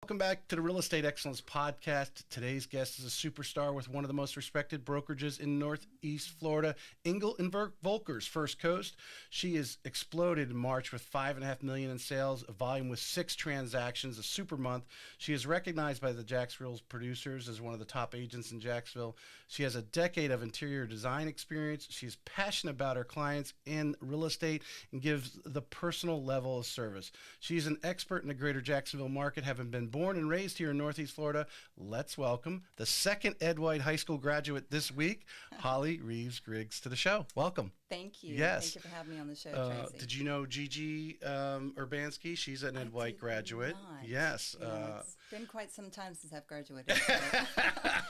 Welcome back to the Real Estate Excellence Podcast. Today's guest is a superstar with one of the most respected brokerages in Northeast Florida, Engel and Volkers, First Coast. She has exploded in March with $5.5 million in sales, a volume with 6 transactions, a super month. She is recognized by the Jacksonville producers as one of the top agents in Jacksonville. She has a decade of interior design experience. She's passionate about her clients and real estate and gives the personal level of service. She's an expert in the greater Jacksonville market, having been born and raised here in Northeast Florida. Let's welcome the second Ed White High School graduate this week, Holly Reaves Griggs, to the show. Welcome. Thank you. Yes. Thank you for having me on the show, Tracy. Did you know Gigi Urbanski? She's an Ed White graduate. Not. Yes. It's been quite some time since I've graduated. So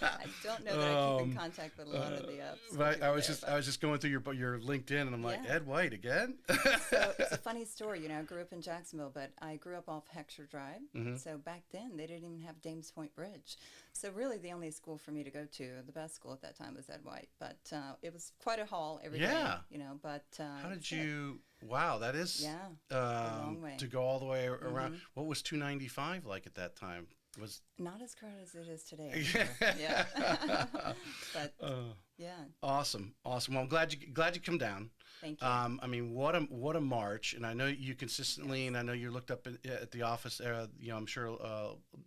I don't know that I keep in contact with a lot of the Right. I was just going through your LinkedIn, and I'm like, Ed White again? So it's a funny story. I grew up in Jacksonville, but I grew up off Heckscher Drive. Mm-hmm. So back then, they didn't even have Dames Point Bridge. So really, the only school for me to go to, the best school at that time, was Ed White. But it was quite a haul every day. But how did you? Wow, that is a long way to go all the way around. Mm-hmm. What was 295 like at that time? Was not as crowded as it is today. Yeah. But yeah. Awesome. Well, I'm glad you come down. Thank you. I mean, what a march, and I know you consistently, and I know you looked up at the office. I'm sure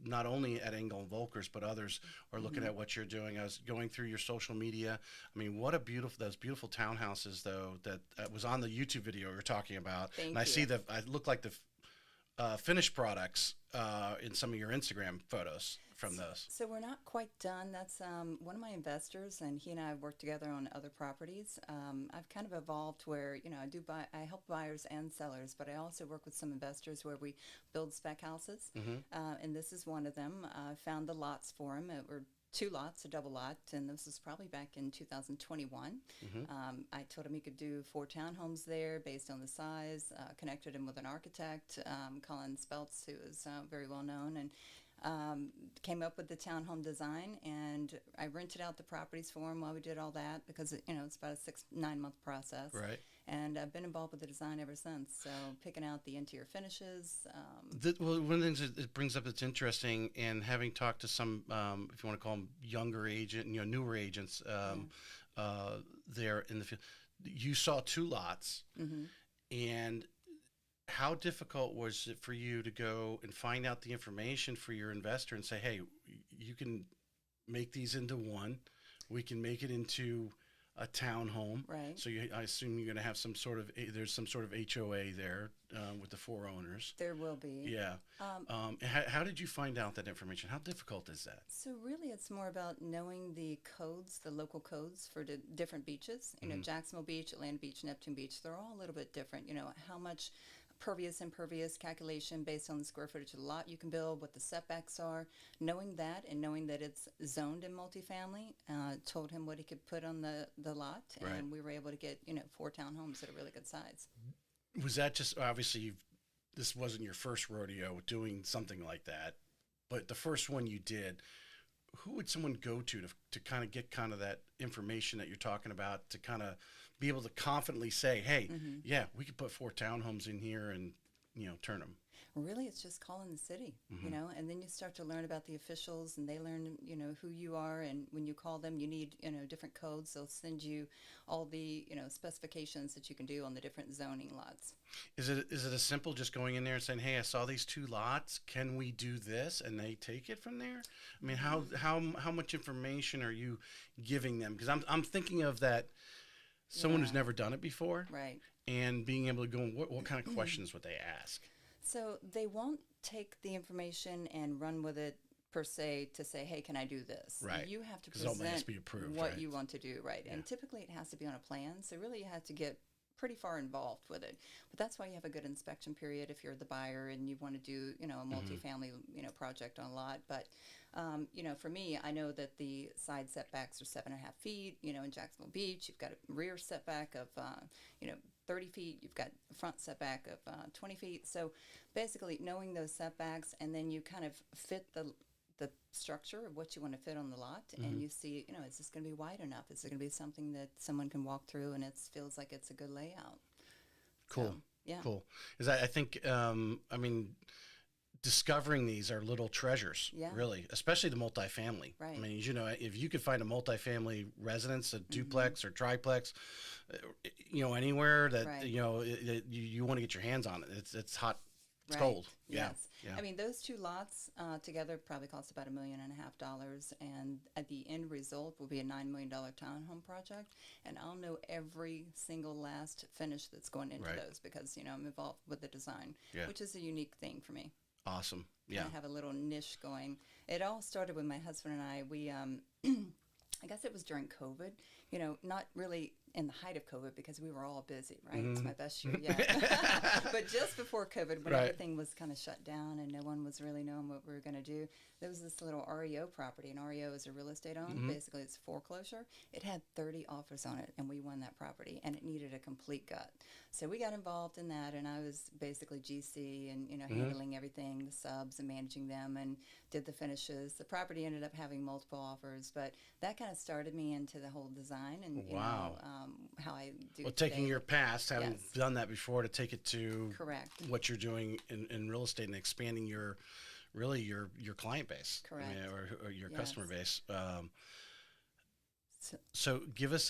not only at Engel and Volkers, but others are looking at what you're doing. I was going through your social media. I mean, what those beautiful townhouses though that was on the YouTube video we were talking about. Thank and you. I see I look like the finished products in some of your Instagram photos from those. So we're not quite done. That's one of my investors, and he and I have worked together on other properties. I've kind of evolved where, I help buyers and sellers, but I also work with some investors where we build spec houses. Mm-hmm. And this is one of them. I found the lots for him. It were 2 lots, a double lot, and this was probably back in 2021. Mm-hmm. I told him he could do 4 townhomes there based on the size, connected him with an architect, Colin Speltz, who is very well known, and came up with the townhome design, and I rented out the properties for him while we did all that because, it's about a 6-9 month process. Right. And I've been involved with the design ever since, so picking out the interior finishes. One of the things it brings up that's interesting, and having talked to some, if you want to call them younger agent, newer agents there in the field, you saw 2 lots, Mm-hmm. and how difficult was it for you to go and find out the information for your investor and say, hey, you can make these into one, we can make it into a townhome. Right. So I assume you're going to have there's some sort of HOA there with the 4 owners. There will be. Yeah. How did you find out that information? How difficult is that? So really it's more about knowing the codes, the local codes for the different beaches. Jacksonville Beach, Atlanta Beach, Neptune Beach, they're all a little bit different. How much pervious, impervious calculation based on the square footage of the lot you can build, what the setbacks are. Knowing that and knowing that it's zoned in multifamily, told him what he could put on the lot, and Right. we were able to get 4 townhomes at a really good size. Was that just, obviously, this wasn't your first rodeo doing something like that, but the first one you did, who would someone go to kind of get kind of that information that you're talking about, to kind of be able to confidently say, hey, yeah, we could put 4 townhomes in here and, turn them? Really, it's just calling the city, and then you start to learn about the officials, and they learn, who you are, and when you call them, you need, different codes. They'll send you all the, specifications that you can do on the different zoning lots. Is it as simple just going in there and saying, hey, I saw these 2 lots, can we do this? And they take it from there? I mean, how much information are you giving them? Because I'm thinking of that someone who's never done it before, Right. and being able to go, what kind of questions would they ask? So they won't take the information and run with it per se to say, hey, can I do this? Right. You have to 'Cause it all present has to be approved, what right? you want to do, right? Yeah. And typically it has to be on a plan, so really you have to get pretty far involved with it. But that's why you have a good inspection period if you're the buyer and you want to do, a multifamily, project on a lot. But, for me, I know that the side setbacks are 7.5 feet. In Jacksonville Beach, you've got a rear setback of, 30 feet. You've got a front setback of 20 feet. So basically knowing those setbacks, and then you kind of fit the structure of what you want to fit on the lot, and you see, is this going to be wide enough? Is it going to be something that someone can walk through and it feels like it's a good layout? Cool. So, yeah. Cool. Because I think, discovering these are little treasures, Yeah. really, especially the multifamily. Right. I mean, you know, if you could find a multifamily residence, a duplex or triplex, you know, anywhere that, Right. you know, you want to get your hands on it. It's hot. It's Right. cold. Yeah. Yes. Yeah. I mean, those two lots together probably cost about $1.5 million, and at the end result will be a $9 million townhome project. And I'll know every single last finish that's going into Right. those because you know I'm involved with the design, Yeah. which is a unique thing for me. Awesome. Yeah. I have a little niche going. It all started with my husband and I. We, I guess it was during COVID, you know, not really in the height of COVID because we were all busy, right? It's my best year yet. But just before COVID, when Right. everything was kind of shut down and no one was really knowing what we were going to do, there was this little REO property, and REO is a real estate owned. Basically, it's foreclosure. It had 30 offers on it, and we won that property, and it needed a complete gut. So we got involved in that, and I was basically GC and, you know, handling everything, the subs and managing them, and did the finishes. The property ended up having multiple offers, but that kind of started me into the whole design and, you Wow. know, how I do Well, taking today. your past, having Yes. done that before, to take it to Correct. what you're doing in real estate and expanding your client base, I mean, Correct. or your Yes. customer base. So, So give us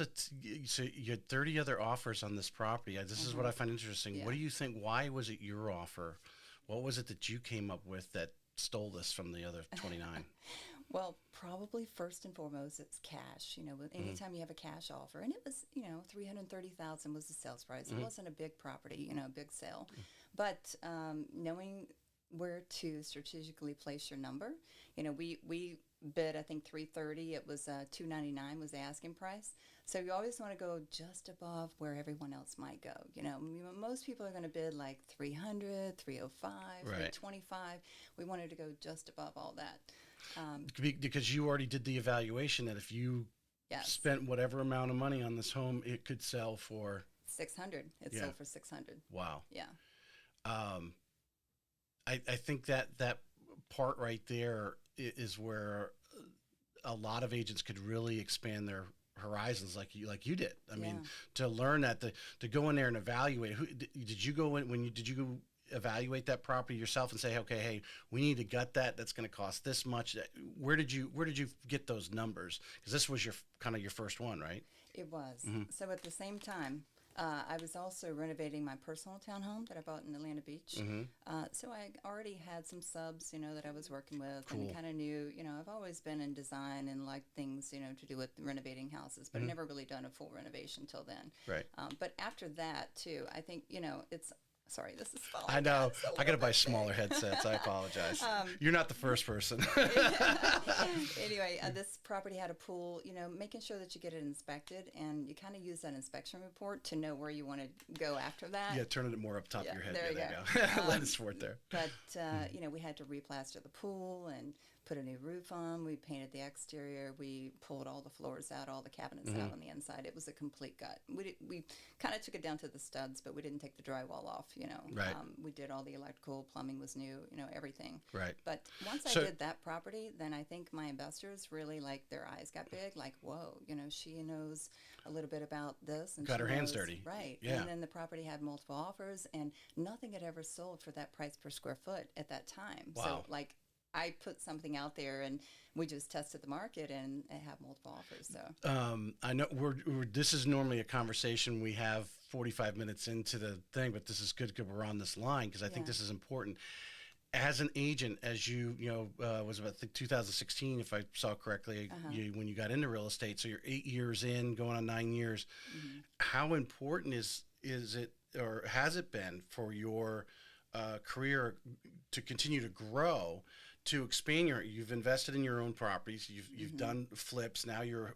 so you had 30 other offers on this property. This is what I find interesting. Yeah. What do you think? Why was it your offer? What was it that you came up with that stole this from the other 29? well, probably first and foremost, it's cash. You know, anytime you have a cash offer, and it was, you know, 330,000 was the sales price. It wasn't a big property, you know, a big sale, but knowing where to strategically place your number, you know, we bid I think 330. It was 299 was the asking price. So you always want to go just above where everyone else might go. You know, most people are going to bid like 300, 305, Right. 325. We wanted to go just above all that. Because you already did the evaluation that if you Yes. spent whatever amount of money on this home, it could sell for 600. It Yeah. sold for 600. wow. Yeah. I think that part right there is where a lot of agents could really expand their horizons like you did. I mean, to learn that, to go in there and evaluate. Did you go in did you go evaluate that property yourself and say, okay, hey, we need to gut that. That's going to cost this much. Where did you get those numbers? Because this was your kind of your first one, right? It was. So at the same time, I was also renovating my personal townhome that I bought in Atlanta Beach. So I already had some subs, you know, that I was working with, Cool. and kind of knew, you know, I've always been in design and liked things, you know, to do with renovating houses, but I've never really done a full renovation till then. Right. But after that too, I think, you know, it's. Sorry, this is falling. I know. It's a I got to little buy bit smaller big. headsets. I apologize. You're not the first person. Anyway, this property had a pool, you know, making sure that you get it inspected, and you kind of use that inspection report to know where you want to go after that. Yeah, turning it more up top of your head. there Yeah, you there you go. Let it sport there. But, you know, we had to replaster the pool and put a new roof on. We painted the exterior. We pulled all the floors out, all the cabinets out on the inside. It was a complete gut. We kind of took it down to the studs, but we didn't take the drywall off, you know. Right. We did all the electrical, plumbing was new, you know, everything. Right. But once So- I did that property, then I think my investors really, like, their eyes got big, like, whoa, you know, she knows a little bit about this. And Got she her hands knows- dirty. Right. Yeah. And then the property had multiple offers, and nothing had ever sold for that price per square foot at that time. Wow. So, like, I put something out there, and we just tested the market, and it had multiple offers. So I know this is normally a conversation we have 45 minutes into the thing, but this is good because we're on this line because I think Yeah. this is important. As an agent, as you was about 2016, if I saw correctly, when you got into real estate. So you're 8 years in, going on 9 years. How important is it, or has it been for your career to continue to grow, to expand you've invested in your own properties, you've done flips, now you're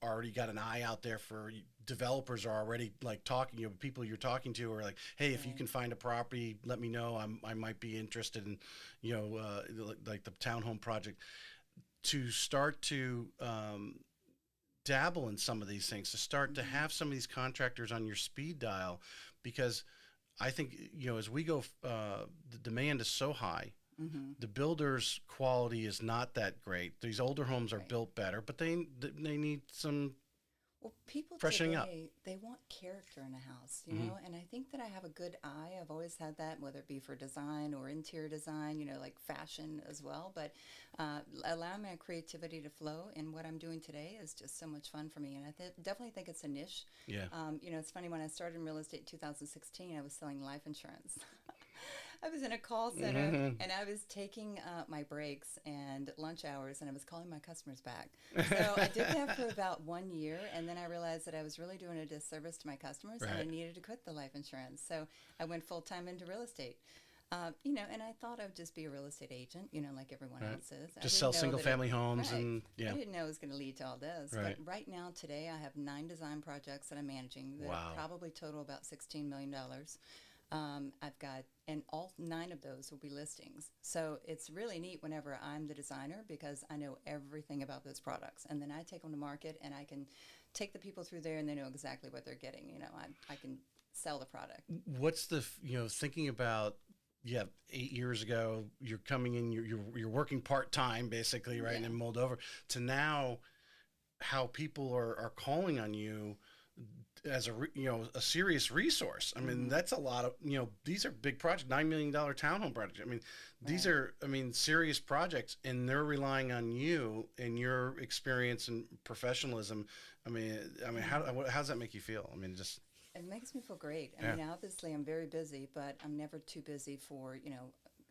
already got an eye out there for developers are already like talking, people you're talking to are like, hey, if you can find a property, let me know, I might be interested in, like the townhome project, to start to dabble in some of these things, to start to have some of these contractors on your speed dial, because I think, as we go, the demand is so high. The builder's quality is not that great. These older homes are built better, but they need some Well, people freshening up. today, they want character in a house, you know, and I think that I have a good eye. I've always had that, whether it be for design or interior design, you know, like fashion as well. But allowing my creativity to flow, and what I'm doing today is just so much fun for me. And I definitely think it's a niche. Yeah. You know, it's funny, when I started in real estate in 2016, I was selling life insurance. I was in a call center, and I was taking my breaks and lunch hours, and I was calling my customers back. So I did that for about 1 year, and then I realized that I was really doing a disservice to my customers, and I needed to quit the life insurance. So I went full-time into real estate. You know, and I thought I would just be a real estate agent, you know, like everyone else is. Just sell single-family homes, and I didn't know it was going to lead to all this. But right now, today, I have 9 design projects that I'm managing that probably total about $16 million. I've got, and all 9 of those will be listings. So it's really neat whenever I'm the designer, because I know everything about those products. And then I take them to market, and I can take the people through there, and they know exactly what they're getting. You know, I can sell the product. What's the, you know, thinking about, 8 years ago, you're coming in, you're working part-time basically, right? And then mulled over to now, how people are calling on you as a serious resource. I mean, that's a lot of, these are big projects, $9 million townhome projects. I mean, these are, serious projects, and they're relying on you and your experience and professionalism. How does that make you feel? I mean, just. It makes me feel great. I mean, obviously I'm very busy, but I'm never too busy for,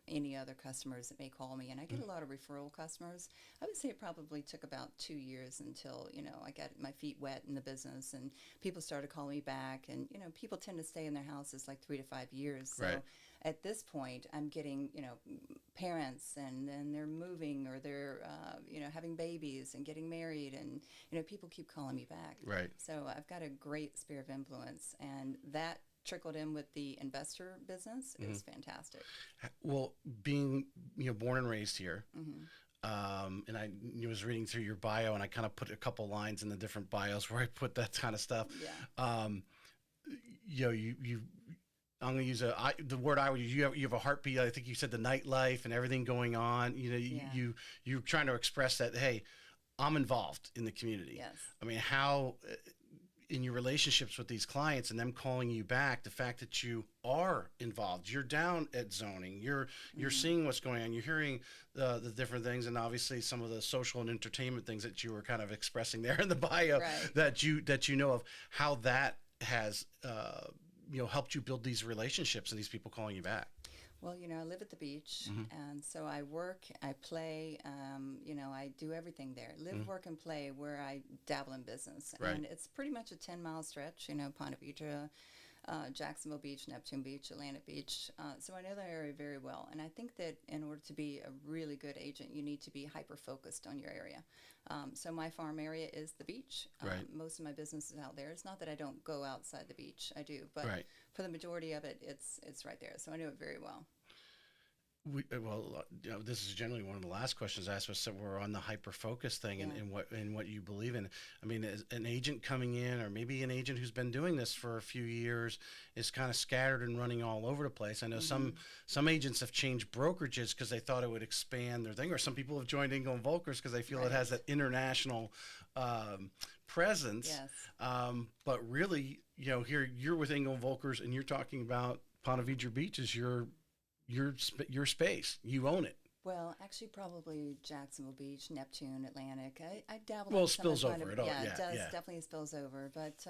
any other customers that may call me. And I get a lot of referral customers. I would say it probably took about 2 years until, I got my feet wet in the business, and people started calling me back. And, people tend to stay in their houses like 3 to 5 years. So at this point, I'm getting, parents, and then they're moving, or they're, having babies and getting married, and, people keep calling me back. Right. So I've got a great sphere of influence, and that trickled in with the investor business is fantastic. Well, being, born and raised here, and I was reading through your bio, and I kind of put a couple lines in the different bios where I put that kind of stuff. Yeah. I'm going to use the word I would use. You have a heartbeat. I think you said the nightlife and everything going on. You're trying to express that, hey, I'm involved in the community. Yes. I mean, how in your relationships with these clients and them calling you back, the fact that you are involved, you're down at zoning, you're seeing what's going on, you're hearing the different things, and obviously some of the social and entertainment things that you were kind of expressing there in the bio, that you know of, how that has helped you build these relationships and these people calling you back. Well, I live at the beach, and so I work, I play, I do everything there. Live, work, and play, where I dabble in business. Right. And it's pretty much a 10-mile stretch, Ponte Vedra, Jacksonville Beach, Neptune Beach, Atlantic Beach. So I know that area very well. And I think that in order to be a really good agent, you need to be hyper-focused on your area. So my farm area is the beach. Most of my business is out there. It's not that I don't go outside the beach. I do. But for the majority of it, it's right there. So I know it very well. This is generally one of the last questions I asked, so we're on the hyper-focus thing and what you believe in. I mean, as an agent coming in, or maybe an agent who's been doing this for a few years, is kind of scattered and running all over the place. I know some agents have changed brokerages because they thought it would expand their thing, or some people have joined Engel and Volkers because they feel it has that international presence. Yes. But really, here you're with Engel and Volkers, and you're talking about Ponte Vedra Beach as your space. You own it. Well, actually, probably Jacksonville Beach, Neptune, Atlantic. I dabble. Well, it spills over. Yeah, it does. Definitely spills over. But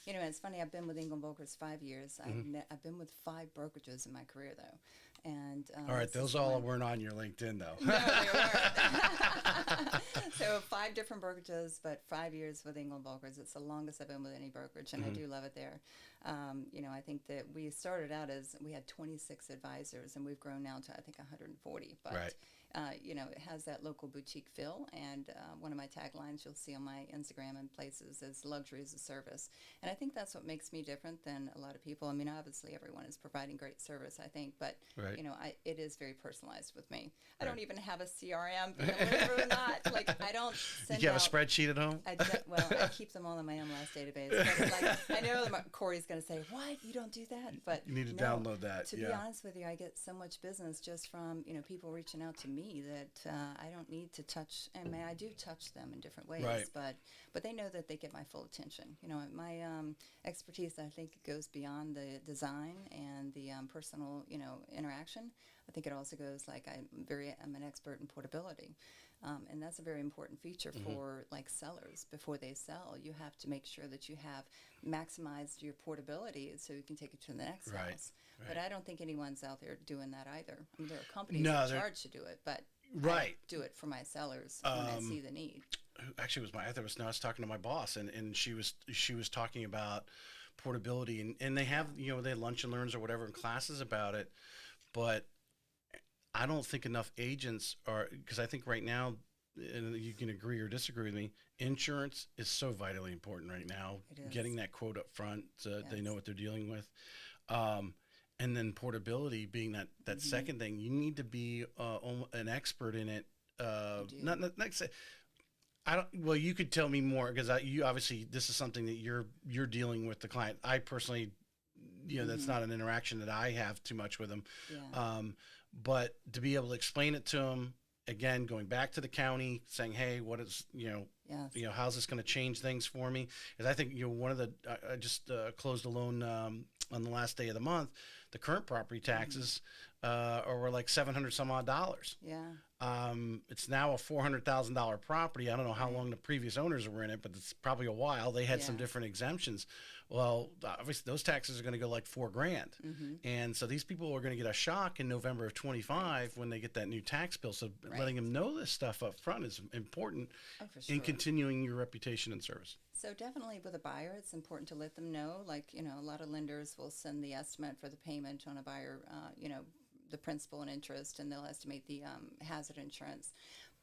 it's funny. I've been with Engel Volkers 5 years. I've been with 5 brokerages in my career, though. And all right, those all weren't on your LinkedIn, though. No, they weren't. So 5 different brokerages, but 5 years with Engel Volkers. It's the longest I've been with any brokerage, and I do love it there. I think that we started out as, we had 26 advisors, and we've grown now to, I think, 140. But it has that local boutique feel, and one of my taglines you'll see on my Instagram and places is luxury as a service. And I think that's what makes me different than a lot of people. I mean, obviously everyone is providing great service, I think, but it is very personalized with me. I don't even have a CRM, believe it or not. Like, I don't send You have a spreadsheet at home? I keep them all in my MLS database. But I know that Corey's going to say, "What? You don't do that?" But you need to download that. To be honest with you, I get so much business just from people reaching out to me that I don't need to touch. I mean, I do touch them in different ways, Right. but they know that they get my full attention. You know, my expertise, I think, goes beyond the design and the personal, you know, interaction. I think it also goes like I'm an expert in portability. And that's a very important feature for like sellers. Before they sell, you have to make sure that you have maximized your portability so you can take it to the next Right. house. Right. But I don't think anyone's out there doing that either. I mean, there are companies No, that they're- charge to do it, but Right. I do it for my sellers when I see the need. Actually, it was I was talking to my boss, and she was talking about portability, and they have, you know, they have lunch and learns or whatever in classes about it, but I don't think enough agents are, because I think right now, and you can agree or disagree with me, insurance is so vitally important right now. It is. Getting that quote up front so they Yes. know what they're dealing with. And then portability being that second thing, you need to be an expert in it. do. Not say, I don't. Well, you could tell me more because you obviously this is something that you're dealing with the client. I personally, you know, that's not an interaction that I have too much with them. Yeah. But to be able to explain it to them again, going back to the county, saying, "Hey, what is Yes. how's this going to change things for me?" Because I think one of the I just closed a loan on the last day of the month. The current property taxes were like $700 some odd. Yeah. It's now a $400,000 property. I don't know how long the previous owners were in it, but it's probably a while. They had some Yeah. different exemptions. Well, obviously those taxes are going to go like $4,000, and so these people are going to get a shock in November of 25 when they get that new tax bill. So letting them know this stuff up front is important Oh, for sure. in continuing your reputation and service. So definitely with a buyer, it's important to let them know, like, you know, a lot of lenders will send the estimate for the payment on a buyer, you know, the principal and interest, and they'll estimate the hazard insurance.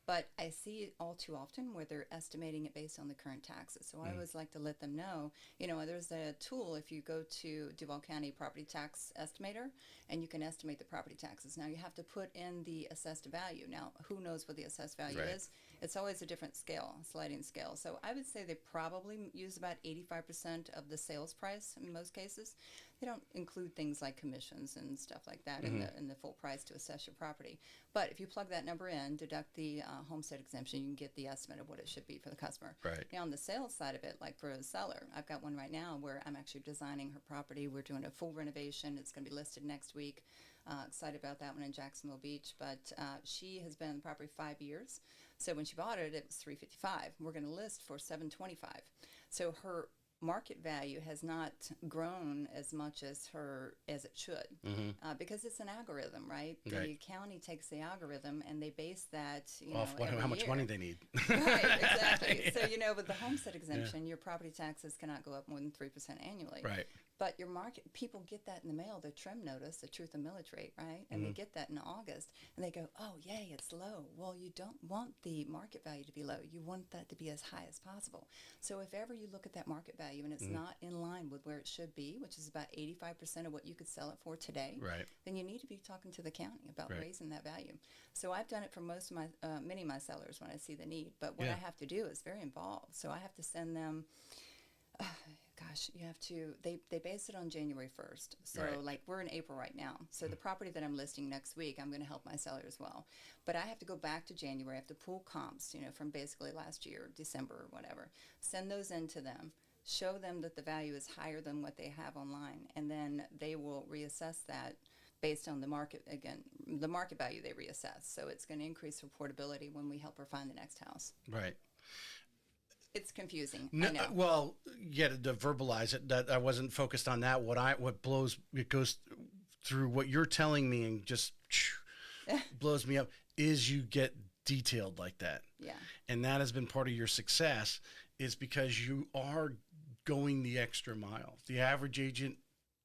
But I see it all too often where they're estimating it based on the current taxes. So I always like to let them know, you know, there's a tool if you go to Duval County Property Tax Estimator, and you can estimate the property taxes. Now you have to put in the assessed value. Now, who knows what the assessed value Right. is? It's always a different scale, sliding scale. So I would say they probably use about 85% of the sales price in most cases. They don't include things like commissions and stuff like that in the full price to assess your property. But if you plug that number in, deduct the homestead exemption, you can get the estimate of what it should be for the customer. Right. Now, on the sales side of it, like for a seller, I've got one right now where I'm actually designing her property. We're doing a full renovation. It's going to be listed next week. Excited about that one in Jacksonville Beach. But she has been in the property 5 years. So when she bought it, it was $355. We're going to list for $725. So her market value has not grown as much as it should because it's an algorithm, right? The Right. county takes the algorithm and they base that Off every how much year. money they need. Right, exactly. So, you know, with the homestead exemption, your property taxes cannot go up more than 3% annually. Right. But your market, people get that in the mail, their trim notice, the truth and millage rate, right? And they get that in August, and they go, oh, yay, it's low. Well, you don't want the market value to be low. You want that to be as high as possible. So if ever you look at that market value and it's not in line with where it should be, which is about 85% of what you could sell it for today, Right. then you need to be talking to the county about Right. raising that value. So I've done it for most of my, many of my sellers when I see the need. But what Yeah. I have to do is very involved. So I have to send them, gosh, you have to, they base it on January 1st. So Right. like we're in April right now. So the property that I'm listing next week, I'm going to help my seller as well. But I have to go back to January. I have to pull comps, you know, from basically last year, December or whatever. Send those in to them. Show them that the value is higher than what they have online. And then they will reassess that based on the market, again, the market value they reassess. So it's going to increase reportability when we help her find the next house. Right. It's confusing. No, I know. well, yeah, to verbalize it, that I wasn't focused on that. What goes through what you're telling me and just blows me up is you get detailed like that. Yeah. And that has been part of your success is because you are going the extra mile. The average agent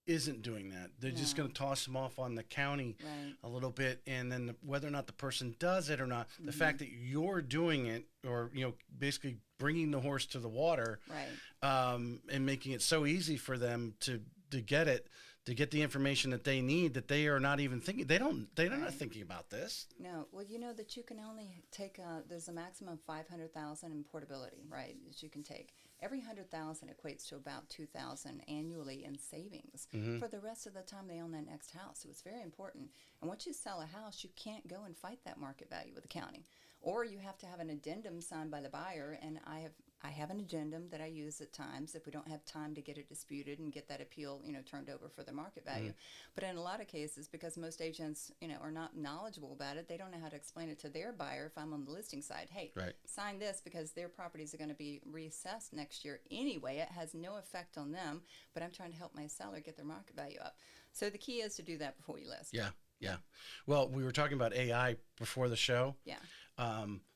isn't doing that. They're just No. going to toss them off on the county Right. a little bit, and then whether or not the person does it or not, the fact that you're doing it, or basically bringing the horse to the water, Right. and making it so easy for them to get it, to get the information that they need that they are not even thinking. They're not Right. thinking about this. No, well, you know that you can only take, there's a maximum of 500,000 in portability, right, that you can take. Every 100,000 equates to about 2,000 annually in savings for the rest of the time they own that next house. So it's very important. And once you sell a house, you can't go and fight that market value with the county. Or you have to have an addendum signed by the buyer, and I have an addendum that I use at times if we don't have time to get it disputed and get that appeal, turned over for the market value. But in a lot of cases, because most agents, are not knowledgeable about it, they don't know how to explain it to their buyer. If I'm on the listing side, hey, Right. sign this because their properties are going to be reassessed next year anyway. It has no effect on them, but I'm trying to help my seller get their market value up. So the key is to do that before you list. Yeah. Yeah. Well, we were talking about AI before the show. Yeah.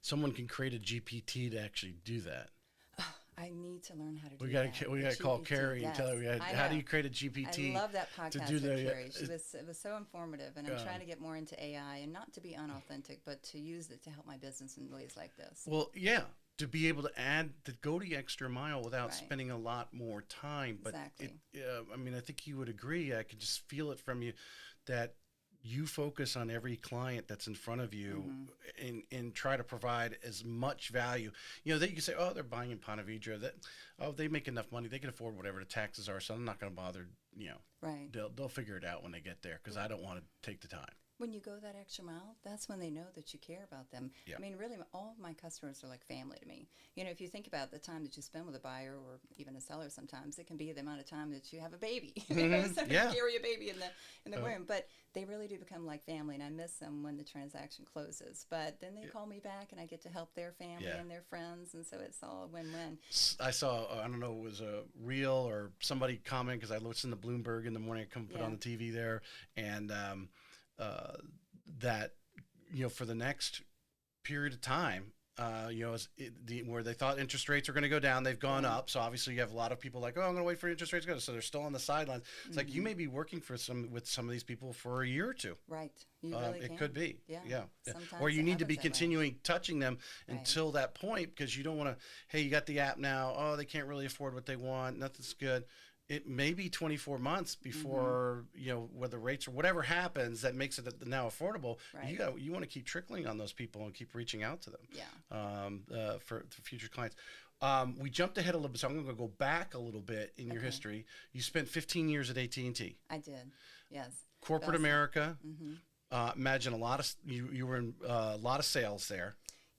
Someone can create a GPT to actually do that. I need to learn how to do We that. got to call GPT, Carrie and tell her yes. how do know. you create a GPT? I love that podcast to do with the Carrie. It was so informative, and I'm trying to get more into AI and not to be unauthentic, but to use it to help my business in ways like this. Well, yeah, to be able to go the extra mile without Right. spending a lot more time. But Exactly. I mean, I think you would agree. I could just feel it from you that you focus on every client that's in front of you and try to provide as much value. That you can say, oh, they're buying in Ponte Vedra. They make enough money. They can afford whatever the taxes are, so I'm not going to bother. Right. They'll figure it out when they get there because I don't want to take the time. When you go that extra mile, that's when they know that you care about them. Yeah. I mean, really, all of my customers are like family to me. If you think about the time that you spend with a buyer or even a seller, sometimes it can be the amount of time that you have a baby. So Yeah. you carry a baby in the womb. But they really do become like family, and I miss them when the transaction closes. But then they call me back, and I get to help their family and their friends, and so it's all a win-win. I saw, I don't know, it was a reel or somebody comment because I listen to Bloomberg in the morning. I come put on the TV there, and that for the next period of time, where they thought interest rates are going to go down, they've gone up. So obviously you have a lot of people like, oh, I'm going to wait for interest rates to go. So they're still on the sidelines. It's like you may be working with some of these people for a year or two. Right. You really It can. could be. Yeah. Or you it need to be happens that way. continuing touching them Right. until that point because you don't want to, hey, you got the app now. Oh, they can't really afford what they want. Nothing's good. It may be 24 months before, whether rates or whatever happens that makes it now affordable. Right. You want to keep trickling on those people and keep reaching out to them. Yeah. For future clients. We jumped ahead a little bit, so I'm going to go back a little bit in your history. You spent 15 years at AT&T. I did. Yes. Corporate Bell America. Imagine you were in a lot of sales there.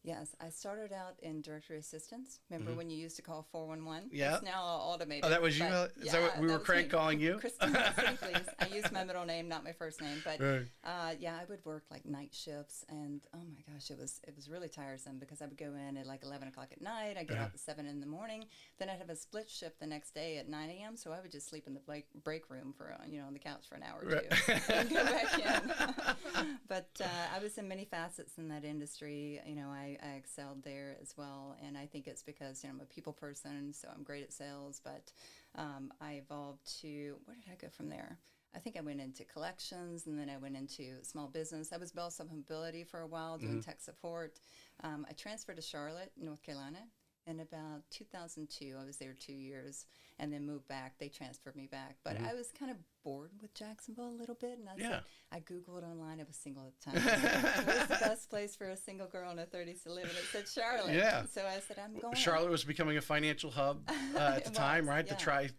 Yes, I started out in directory assistance. Remember when you used to call 411? Yeah. It's now all automated. Oh, that was you? Is that what we were was crank me. calling you? Christina, City, please. I used my middle name, not my first name. But Right. I would work like night shifts, and oh my gosh, it was really tiresome because I would go in at like 11 o'clock at night. I'd get out at 7 in the morning. Then I'd have a split shift the next day at 9 a.m. So I would just sleep in the break room for on the couch for an hour or two, and go back in. But I was in many facets in that industry. I excelled there as well, and I think it's because I'm a people person, so I'm great at sales. But I evolved to where did I go from there? I think I went into collections, and then I went into small business. I was Bell Mobility for a while, doing tech support. I transferred to Charlotte, North Carolina, in about 2002. I was there 2 years, and then moved back. They transferred me back, but I was kind of bored with Jacksonville a little bit, and I Googled online. I was single at the time. Where's the best place for a single girl in her 30s to live? And it said Charlotte. Yeah. So I said, I'm going. Charlotte was becoming a financial hub at the It time, was, right? yeah. To try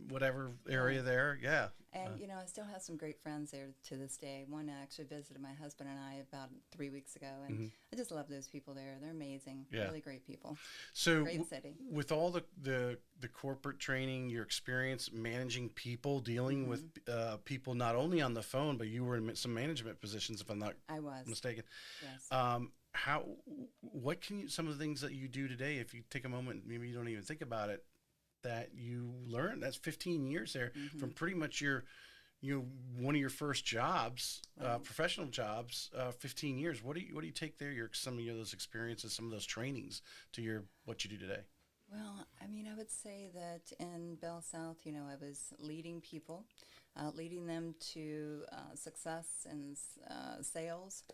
whatever area there. Yeah. And, I still have some great friends there to this day. One actually visited my husband and I about 3 weeks ago, and I just love those people there. They're amazing. Yeah. Really great people. So Great city. with all the corporate training, your experience managing people, dealing with people not only on the phone, but you were in some management positions, if I'm not I was. mistaken. Yes. What can some of the things that you do today, if you take a moment, maybe you don't even think about it, that you learned? That's 15 years there from pretty much one of your first jobs, professional jobs, 15 years. What do you take there? Some of those experiences, some of those trainings to what you do today. Well, I mean, I would say that in Bell South, I was leading people. leading them to success in sales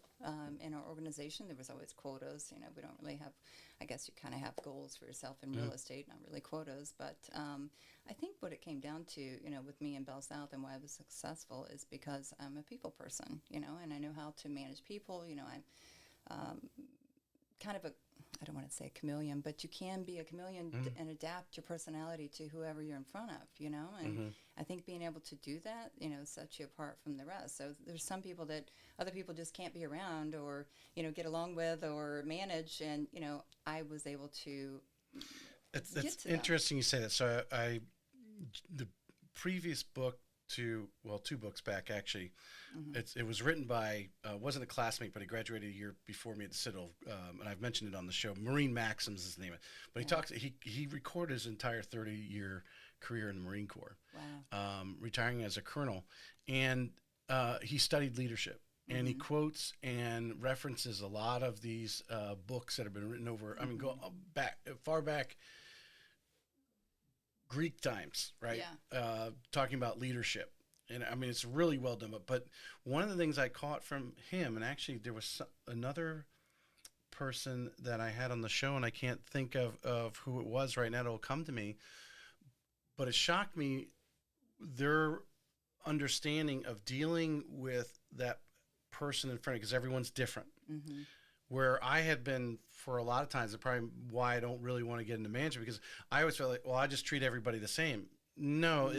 in our organization. There was always quotas. You know, we don't really have, I guess you kind of have goals for yourself in real estate, not really quotas. But I think what it came down to, you know, with me in Bell South and why I was successful is because I'm a people person, you know, and I know how to manage people. You know, I'm kind of a, I don't want to say a chameleon, but you can be a chameleon and adapt your personality to whoever you're in front of, you know, and I think being able to do that, you know, sets you apart from the rest. So there's some people that other people just can't be around or, you know, get along with or manage, and, you know, I was able to It's interesting you say that. So the previous book two books back actually, it was written by wasn't a classmate, but he graduated a year before me at the Citadel, and I've mentioned it on the show. Marine Maxims is the name of it. But he recorded his entire 30-year career in the Marine Corps, retiring as a colonel, and he studied leadership. And he quotes and references a lot of these books that have been written over. I mean, go far back. Greek times, right? Yeah. Talking about leadership. And I mean, it's really well done. But one of the things I caught from him, and actually there was another person that I had on the show, and I can't think of who it was right now. It'll come to me. But it shocked me, their understanding of dealing with that person in front of, because everyone's different. Where I had been for a lot of times, and probably why I don't really want to get into management, because I always felt like, well, I just treat everybody the same. No.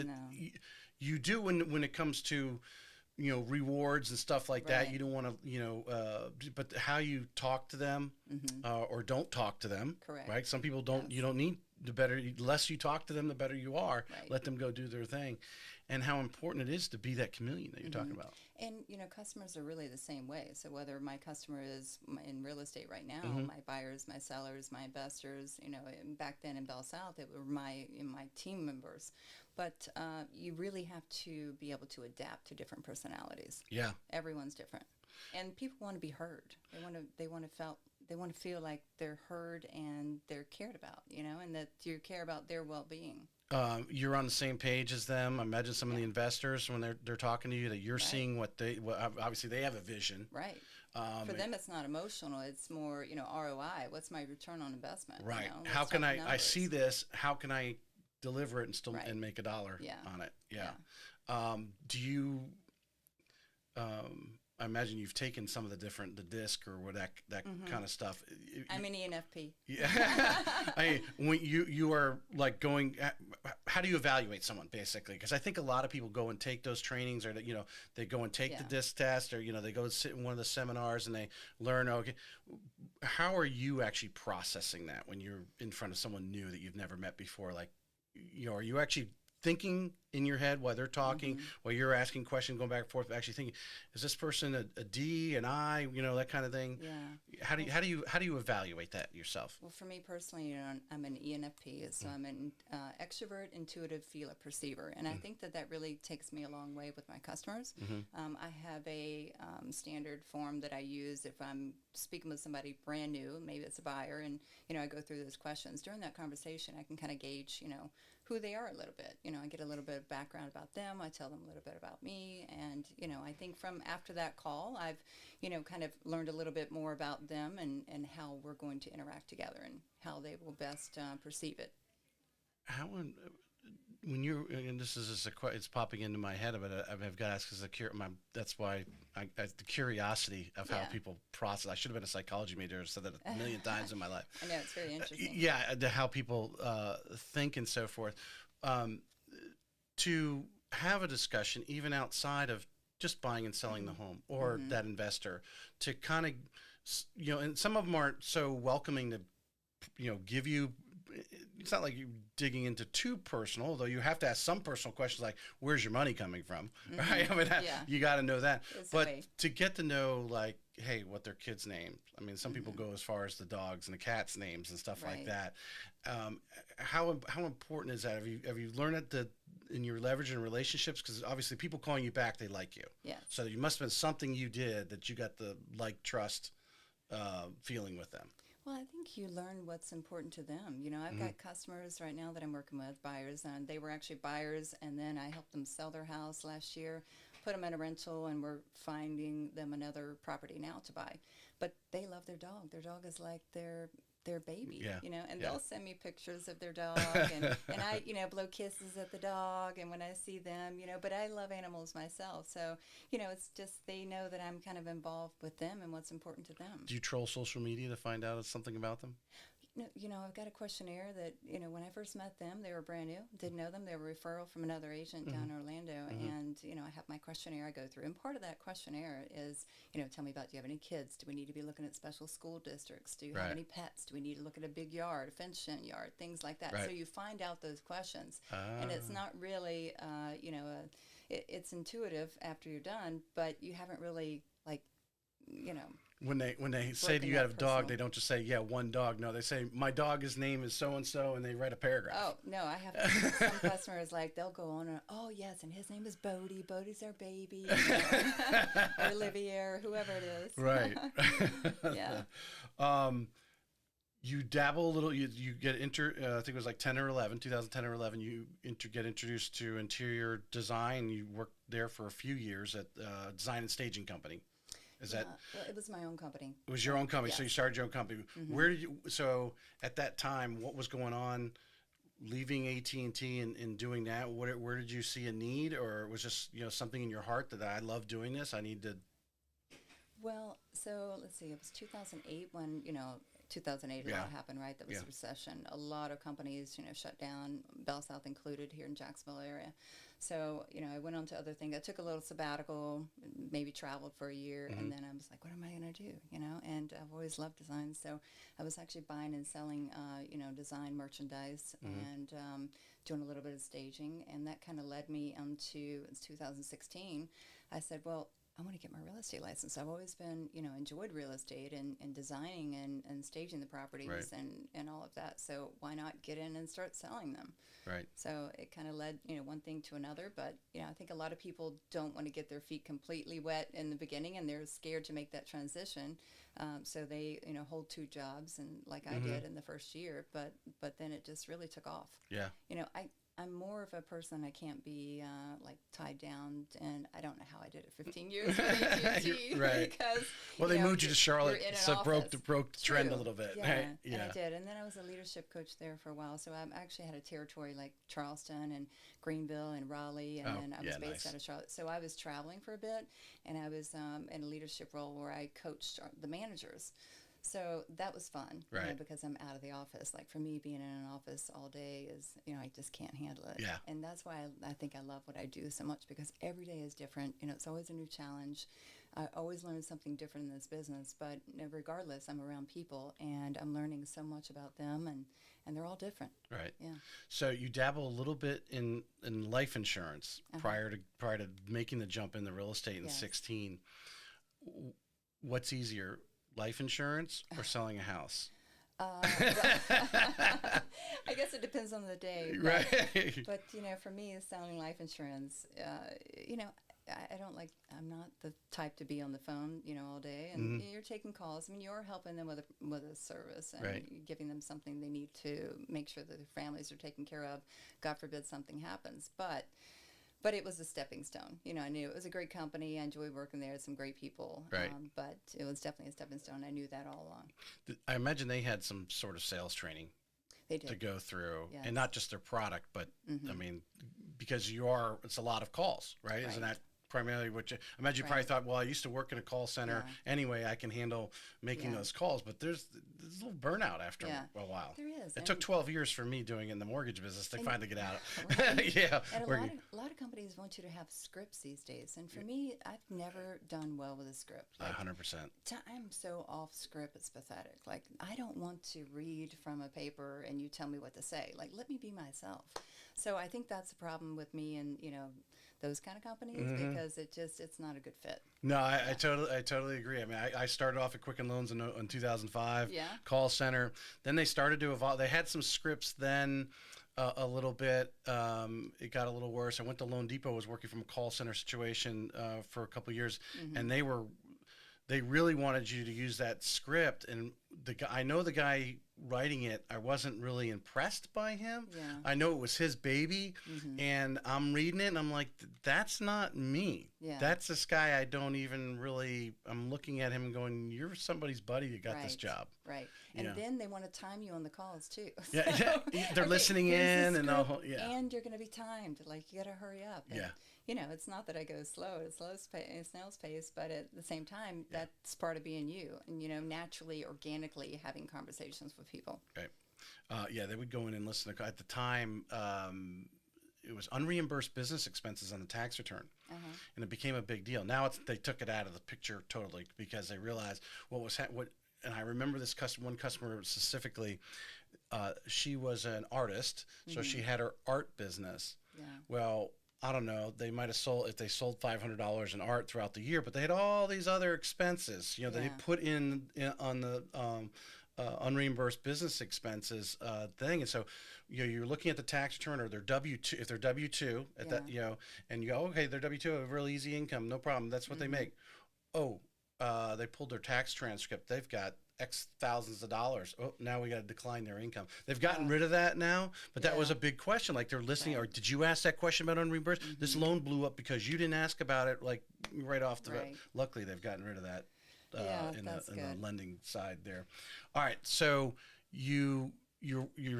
You do when it comes to, you know, rewards and stuff like that. You don't want to, you know, but how you talk to them or don't talk to them. Correct. Right. Some people don't. Yes. You don't need the less you talk to them, the better you are. Right. Let them go do their thing. And how important it is to be that chameleon that you're talking about. And, you know, customers are really the same way. So whether my customer is in real estate right now, my buyers, my sellers, my investors, you know, back then in Bell South, it were my team members. But you really have to be able to adapt to different personalities. Yeah. Everyone's different. And people want to be heard. They want to feel like they're heard and they're cared about, you know, and that you care about their well-being. You're on the same page as them. I imagine some of the investors, when they're talking to you, that you're seeing what obviously they have a vision. Right. For them, it's not emotional. It's more, you know, ROI. What's my return on investment? Right. You know? How can I see this? How can I deliver it and still and make $1 on it? Yeah. Do you? I imagine you've taken some of the disc or what that kind of stuff. I'm an ENFP. Yeah. I mean, when you are like going, how do you evaluate someone basically? Because I think a lot of people go and take those trainings, or you know, they go and take the disc test, or you know, they go and sit in one of the seminars and they learn. Okay, how are you actually processing that when you're in front of someone new that you've never met before? Like, you know, are you actually thinking in your head while they're talking, while you're asking questions, going back and forth, actually thinking, is this person a D, an I, you know, that kind of thing? Yeah. How do you evaluate that yourself? Well, for me personally, you know, I'm an ENFP, so I'm an extrovert, intuitive, feeler, perceiver, and I think that really takes me a long way with my customers. I have a standard form that I use if I'm speaking with somebody brand new, maybe it's a buyer, and you know, I go through those questions. During that conversation, I can kind of gauge, you know, who they are a little bit. You know, I get a little bit of background about them. I tell them a little bit about me. And, you know, I think from after that call, I've, you know, kind of learned a little bit more about them and how we're going to interact together and how they will best perceive it. How, when you're, and this is just it's popping into my head, but I've got to ask, because that's why the curiosity of how people process. I should have been a psychology major. I've said that a million times in my life. I know, it's very interesting. How people think and so forth. To have a discussion, even outside of just buying and selling the home, or that investor, to kind of, you know, and some of them aren't so welcoming to, you know, give you. It's not like you're digging into too personal, although you have to ask some personal questions like, where's your money coming from? Right? I mean, you got to know that. But to get to know, like, hey, what their kids' names. I mean, some people go as far as the dogs and the cats' names and stuff like that. How important is that? Have you learned it in your leverage and relationships? Because obviously people calling you back, they like you. Yeah. So you must have been something you did that you got the trust feeling with them. Well, I think you learn what's important to them. You know, I've got customers right now that I'm working with, buyers, and they were actually buyers, and then I helped them sell their house last year, put them in a rental, and we're finding them another property now to buy. But they love their dog. Their dog is like their baby, Yeah. you know, and Yeah. they'll send me pictures of their dog, and I, you know, blow kisses at the dog, and when I see them, you know, but I love animals myself, so, you know, it's just they know that I'm kind of involved with them and what's important to them. Do you troll social media to find out something about them? You know, I've got a questionnaire that, you know, when I first met them, they were brand new, didn't know them. They were a referral from another agent down in Orlando. And, you know, I have my questionnaire I go through. And part of that questionnaire is, you know, tell me about, do you have any kids? Do we need to be looking at special school districts? Do you have Right. any pets? Do we need to look at a big yard, a fenced-in yard, things like that? Right. So you find out those questions. And it's not really, you know, it's intuitive after you're done, but you haven't really, like, you know, When they say to you Broken have a up dog, personal. they don't just say, yeah, one dog. No, they say, my dog's name is so-and-so, and they write a paragraph. Oh, no, I have some customers, like, they'll go on and, oh, yes, and his name is Bodie. Bodie's our baby. Or Olivia, or whoever it is. Right. Yeah. You dabble a little, you get I think it was like 2010 or 11, you get introduced to interior design. You worked there for a few years at Design and Staging Company. Is that? Well, it was my own company. It was your own company, so Yes. you started your own company. Where did you? So at that time, what was going on? Leaving AT&T and doing that, where did you see a need, or it was just, you know, something in your heart that I love doing this? I need to. Well, so let's see. It was 2008 when, you know, 2008 a Yeah. lot happened, right? That was Yeah. a recession. A lot of companies, you know, shut down, Bell South included here in Jacksonville area. So, you know, I went on to other things. I took a little sabbatical, maybe traveled for a year, and then I was like, what am I going to do, you know? And I've always loved design. So I was actually buying and selling, you know, design merchandise and doing a little bit of staging. And that kind of led me into, it's 2016. I said, well, I want to get my real estate license. I've always been, you know, enjoyed real estate and designing and staging the properties Right. and all of that. So why not get in and start selling them? Right. So it kind of led, you know, one thing to another. But, you know, I think a lot of people don't want to get their feet completely wet in the beginning, and they're scared to make that transition. So they, you know, hold two jobs, and like I did in the first year. But then it just really took off. Yeah. You know, I'm more of a person. I can't be like tied down, and I don't know how I did it 15 years with AT&T Right. because Well, they moved you to Charlotte, you're in an so broke office. the trend a True. little bit. Yeah, Right? and I did, and then I was a leadership coach there for a while. So I actually had a territory like Charleston and Greenville and Raleigh, and Oh, then I was yeah, based nice. out of Charlotte. So I was traveling for a bit, and I was in a leadership role where I coached the managers. So that was fun, you know, Right. because I'm out of the office. Like for me, being in an office all day is, you know, I just can't handle it. Yeah. And that's why I think I love what I do so much, because every day is different. You know, it's always a new challenge. I always learn something different in this business, but you know, regardless, I'm around people and I'm learning so much about them, and they're all different. Right. Yeah. So you dabble a little bit in life insurance prior to making the jump in the real estate in Yes. 16. What's easier, life insurance or selling a house? Well, I guess it depends on the day. But, Right. but you know, for me, selling life insurance, you know, I don't like, I'm not the type to be on the phone, you know, all day. And you're taking calls. I mean, you're helping them with a service and Right. you're giving them something they need to make sure that their families are taken care of. God forbid something happens. But it was a stepping stone. You know, I knew it was a great company. I enjoyed working there. Some great people. Right. But it was definitely a stepping stone. I knew that all along. I imagine they had some sort of sales training They to did. go through, Yes. and not just their product, but I mean, because it's a lot of calls, right? Isn't Right. that primarily what you imagine? You probably Right. thought, well, I used to work in a call center Yeah. anyway, I can handle making Yeah. those calls, but there's a little burnout after Yeah. a while. There is. It took 12 years for me doing in the mortgage business to And- finally get out. Right. Yeah. And where a lot of companies want you to have scripts these days. And for me, I've never done well with a script. Like, 100%. I'm so off script, it's pathetic. Like, I don't want to read from a paper and you tell me what to say. Like, let me be myself. So I think that's the problem with me and, you know, those kind of companies, because it's not a good fit. No, I totally agree. I mean, I started off at Quicken Loans in 2005, Yeah. call center. Then they started to evolve. They had some scripts then a little bit. It got a little worse. I went to Loan Depot, was working from a call center situation for a couple of years, and they really wanted you to use that script. And the guy, I know the guy writing it, I wasn't really impressed by him. Yeah. I know it was his baby, and I'm reading it, and I'm like, that's not me. Yeah. That's this guy I don't even really, I'm looking at him and going, you're somebody's buddy that got this job. Right. And then they want to time you on the calls too. Yeah, they're listening in, and and you're going to be timed. Like, you got to hurry up. And, you know, it's not that I go slow. It's snail's pace, but at the same time, that's part of being you. And, you know, naturally, organically having conversations with people. Right. They would go in and listen to, at the time, it was unreimbursed business expenses on the tax return. And it became a big deal. Now they took it out of the picture totally because they realized and I remember this one customer specifically, she was an artist, so she had her art business. Yeah. Well, I don't know, they might have sold $500 in art throughout the year, but they had all these other expenses, you know, that they put in on the unreimbursed business expenses thing. And so, you know, you're looking at the tax return or their W-2, if they're W-2 at that, you know, and you go, okay, they're W-2, have really easy income, no problem. That's what they make. Oh, they pulled their tax transcript. They've got X thousands of dollars. Oh, now we got to decline their income. They've gotten rid of that now, but that was a big question. Like, they're listening, or did you ask that question about unreimbursed? This loan blew up because you didn't ask about it, like, right off the bat. Luckily, they've gotten rid of that in the lending side there. All right, so you're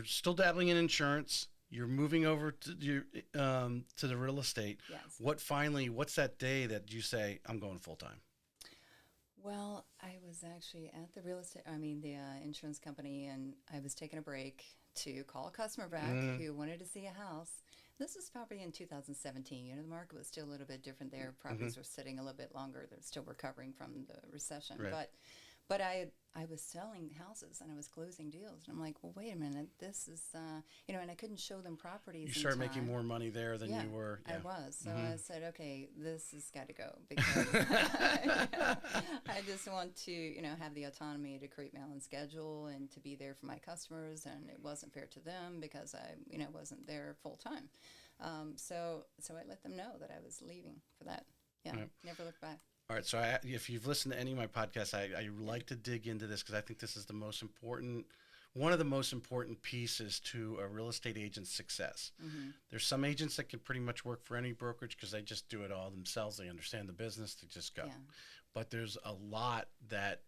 still dabbling in insurance. You're moving over to the real estate. Yes. What's that day that you say, I'm going full time? Well, I was actually at the insurance company, and I was taking a break to call a customer back who wanted to see a house. This was probably in 2017. You know, the market was still a little bit different there. Properties were sitting a little bit longer. They're still recovering from the recession. Right. But I was selling houses and I was closing deals. And I'm like, well, wait a minute. This is, you know, and I couldn't show them properties. You started making more money there than you were. Yeah, I was. So I said, okay, this has got to go because I just want to, you know, have the autonomy to create my own schedule and to be there for my customers. And it wasn't fair to them because I, you know, wasn't there full time. So I let them know that I was leaving for that. Yeah, never looked back. All right, so if you've listened to any of my podcasts, I like to dig into this because I think this is one of the most important pieces to a real estate agent's success. There's some agents that can pretty much work for any brokerage because they just do it all themselves. They understand the business. They just go. Yeah. But there's a lot that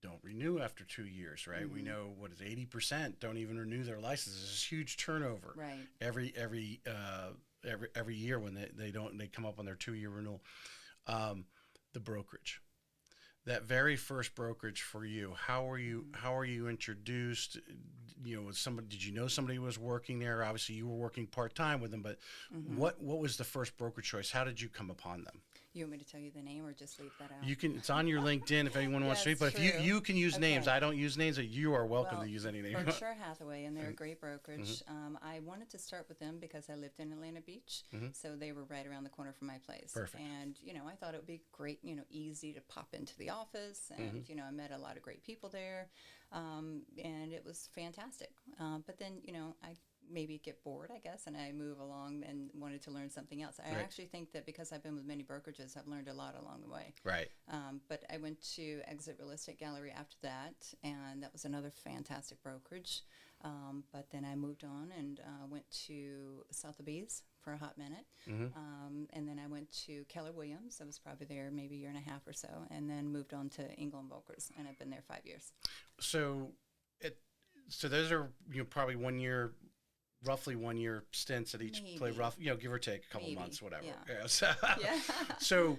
don't renew after 2 years, right? We know 80% don't even renew their license. There's this huge turnover every year when they come up on their 2-year renewal. The brokerage, that very first brokerage for you, how are you introduced? You know, did you know somebody was working there? Obviously you were working part-time with them, but what was the first brokerage choice? How did you come upon them? You want me to tell you the name or just leave that out? You can. It's on your LinkedIn if anyone wants to read. But if you can use names. I don't use names. But you are welcome to use any name. Berkshire Hathaway, and they're a great brokerage. I wanted to start with them because I lived in Atlanta Beach, so they were right around the corner from my place. Perfect. And you know, I thought it would be great. You know, easy to pop into the office, and you know, I met a lot of great people there, and it was fantastic. But then, you know, I maybe get bored, I guess, and I move along and wanted to learn something else. I actually think that because I've been with many brokerages, I've learned a lot along the way. Right. But I went to Exit Real Estate Gallery after that, and that was another fantastic brokerage. But then I moved on and went to Sotheby's for a hot minute. And then I went to Keller Williams. I was probably there maybe a year and a half or so, and then moved on to Engel and Volkers, and I've been there 5 years. So those are, you know, probably roughly 1 year stints at each place, you know, give or take a couple months, whatever. Yeah. So,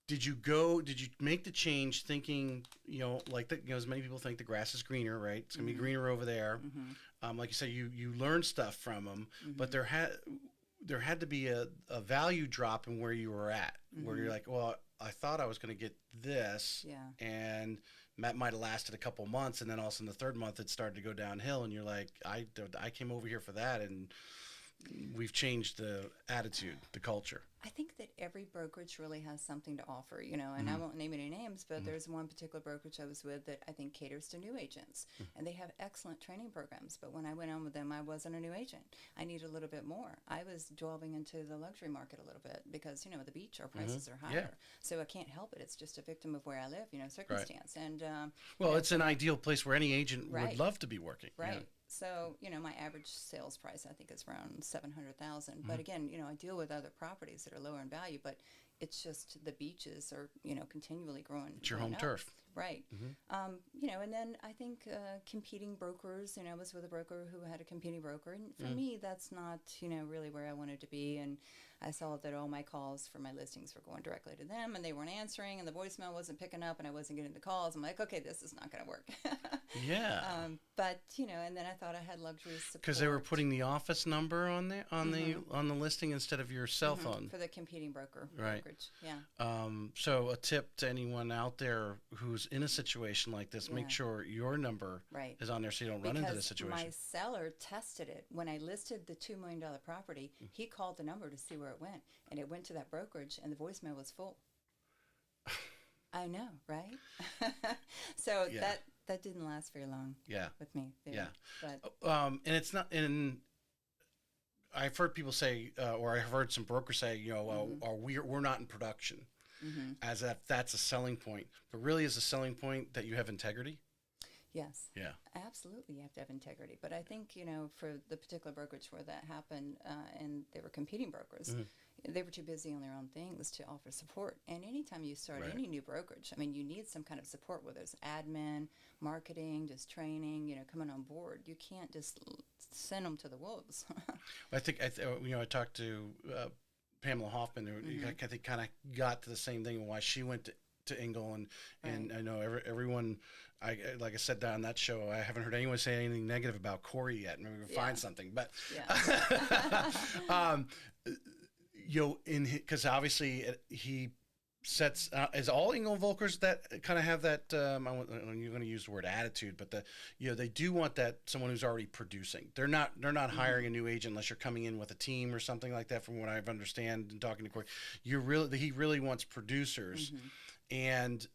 did you make the change thinking, you know, like as many people think the grass is greener, right? It's gonna be greener over there. Like you said, you learned stuff from them, but there had to be a value drop in where you were at, where you're like, well, I thought I was going to get this, and that might have lasted a couple months, and then all of a sudden the third month it started to go downhill, and you're like, I came over here for that, and we've changed the attitude, the culture. I think that every brokerage really has something to offer, and I won't name any names, but there's one particular brokerage I was with that I think caters to new agents, and they have excellent training programs. But when I went on with them, I wasn't a new agent. I needed a little bit more. I was delving into the luxury market a little bit because, the beach, our prices are higher. So I can't help it. It's just a victim of where I live, circumstance. And well, it's an ideal place where any agent would love to be working. Right. Yeah. So, my average sales price, I think, is around 700,000. But again, I deal with other properties that are lower in value, but it's just the beaches are, continually growing. It's your home turf. Right. And then I think competing brokers, I was with a broker who had a competing broker. And for me, that's not, really where I wanted to be. And I saw that all my calls for my listings were going directly to them and they weren't answering and the voicemail wasn't picking up and I wasn't getting the calls. I'm like, okay, this is not going to work. Yeah. But, and then I thought I had luxury support. Because they were putting the office number on the listing instead of your cell phone. For the competing broker. Right. Brokerage. Yeah. So a tip to anyone out there who's in a situation like this, make sure your number is on there so you don't run into this situation. My seller tested it. When I listed the $2 million property, he called the number to see where it went. And it went to that brokerage and the voicemail was full. I know, right? So that didn't last very long. Yeah. With me. There. Yeah. But and it's not in. I've heard people say, or I've heard some brokers say, we're not in production, as if that's a selling point. But really, is a selling point that you have integrity? Yes. Yeah. Absolutely, you have to have integrity. But I think, for the particular brokerage where that happened, and they were competing brokers, they were too busy on their own things to offer support. And anytime you start any new brokerage, I mean, you need some kind of support, whether it's admin, marketing, just training, coming on board. You can't just send them to the wolves. I think, I talked to Pamela Hoffman, who I think kind of got to the same thing, why she went to Engel, and I know everyone, like I said on that show, I haven't heard anyone say anything negative about Corey yet. Maybe we'll find something, but because obviously he sets is all Engel Volkers that kind of have that you're going to use the word attitude, but they do want that someone who's already producing. They're not hiring a new agent unless you're coming in with a team or something like that. From what I understand and talking to Corey, he really wants producers. And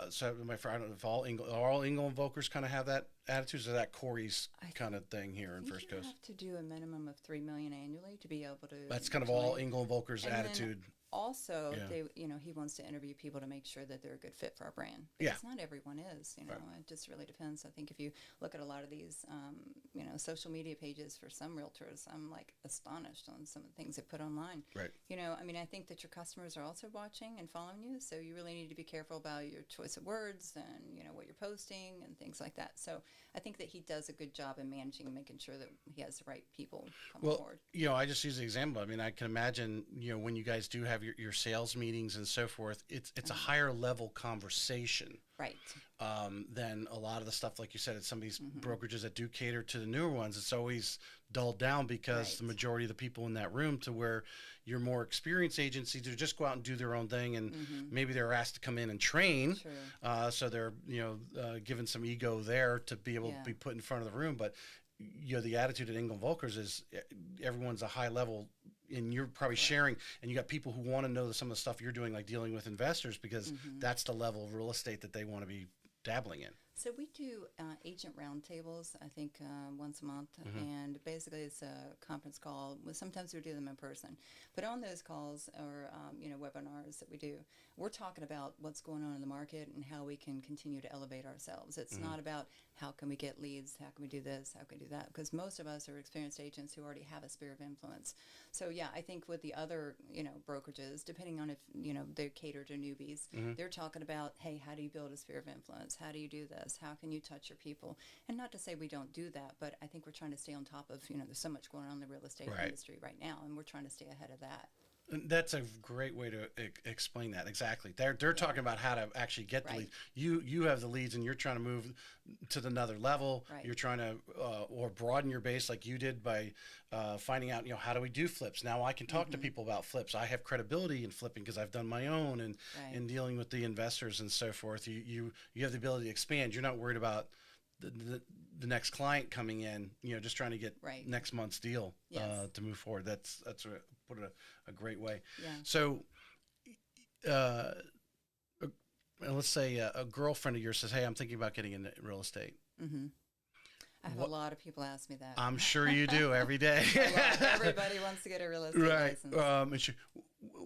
so my friend, I don't know if all Engel and Volkers kind of have that attitude, or that Corey's kind of thing here in First Coast. You have to do a minimum of $3 million annually to be able to. That's kind of all Engel and Volkers' attitude. Also, he wants to interview people to make sure that they're a good fit for our brand. Because not everyone is, It just really depends. I think if you look at a lot of these, social media pages for some realtors, I'm like astonished on some of the things they put online. Right. I think that your customers are also watching and following you, so you really need to be careful about your choice of words and, what you're posting and things like that. So I think that he does a good job in managing and making sure that he has the right people come aboard. I just use the example. I mean, I can imagine, when you guys do have your sales meetings and so forth, it's a higher level conversation, right? Than a lot of the stuff, like you said, at some of these brokerages that do cater to the newer ones. It's always dulled down because the majority of the people in that room, to where your more experienced agents either just go out and do their own thing, and maybe they're asked to come in and train. So they're given some ego there to be able to be put in front of the room. But the attitude at Engel Volkers is everyone's a high level, and you're probably sharing, and you got people who want to know some of the stuff you're doing, like dealing with investors, because that's the level of real estate that they want to be dabbling in. So we do agent roundtables, I think, once a month, and basically it's a conference call. Sometimes we do them in person, but on those calls or webinars that we do, we're talking about what's going on in the market and how we can continue to elevate ourselves. It's not about how can we get leads, how can we do this, how can we do that, because most of us are experienced agents who already have a sphere of influence. So I think with the other brokerages, depending on if they cater to newbies, they're talking about, hey, how do you build a sphere of influence? How do you do this? How can you touch your people? And not to say we don't do that, but I think we're trying to stay on top of, there's so much going on in the real estate industry right now, and we're trying to stay ahead of that. That's a great way to explain that. Exactly. They're talking about how to actually get the leads. You have the leads, and you're trying to move to another level. Right. You're trying to or broaden your base, like you did by finding out, how do we do flips? Now I can talk to people about flips. I have credibility in flipping because I've done my own, and in dealing with the investors and so forth. You have the ability to expand. You're not worried about the next client coming in, just trying to get Right. next month's deal Yes. to move forward. That's put it a great way. Yeah. So, let's say a girlfriend of yours says, "Hey, I'm thinking about getting into real estate." Mm-hmm. I have What- a lot of people ask me that. I'm sure you do every day. Everybody wants to get a real estate Right. license.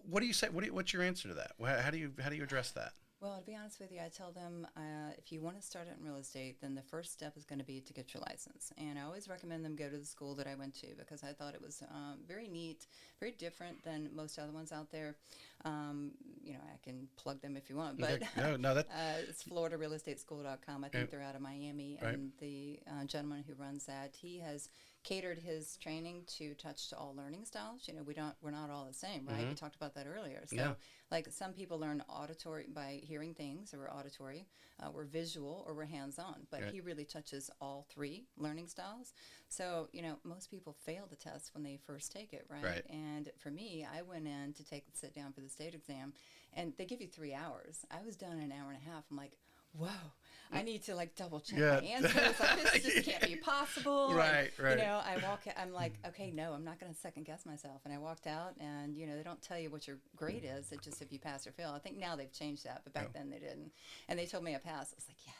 What do you say? What's your answer to that? How do you address that? Well, to be honest with you, I tell them if you want to start out in real estate, then the first step is going to be to get your license. And I always recommend them go to the school that I went to because I thought it was very neat, very different than most other ones out there. I can plug them if you want, but Okay. No, that it's floridarealestateschool.com. I think Yeah. they're out of Miami, Right. and the gentleman who runs that, he has catered his training to touch to all learning styles. We're not all the same, right? Mhm. We talked about that earlier. So, Yeah. like some people learn auditory by hearing things, or we're auditory, we're visual, or we're hands-on. But Right. he really touches all three learning styles. So, most people fail the test when they first take it, right? Right. And for me, I went in to sit down for the state exam, and they give you 3 hours. I was done in an hour and a half. I'm like, whoa, I need to double check Yeah. my answers. Like, this just can't be possible. Right, And, right. I'm like, okay, no, I'm not going to second guess myself. And I walked out, and, they don't tell you what your grade is. It's just if you pass or fail. I think now they've changed that, but back then they didn't. And they told me I passed. I was like, yes.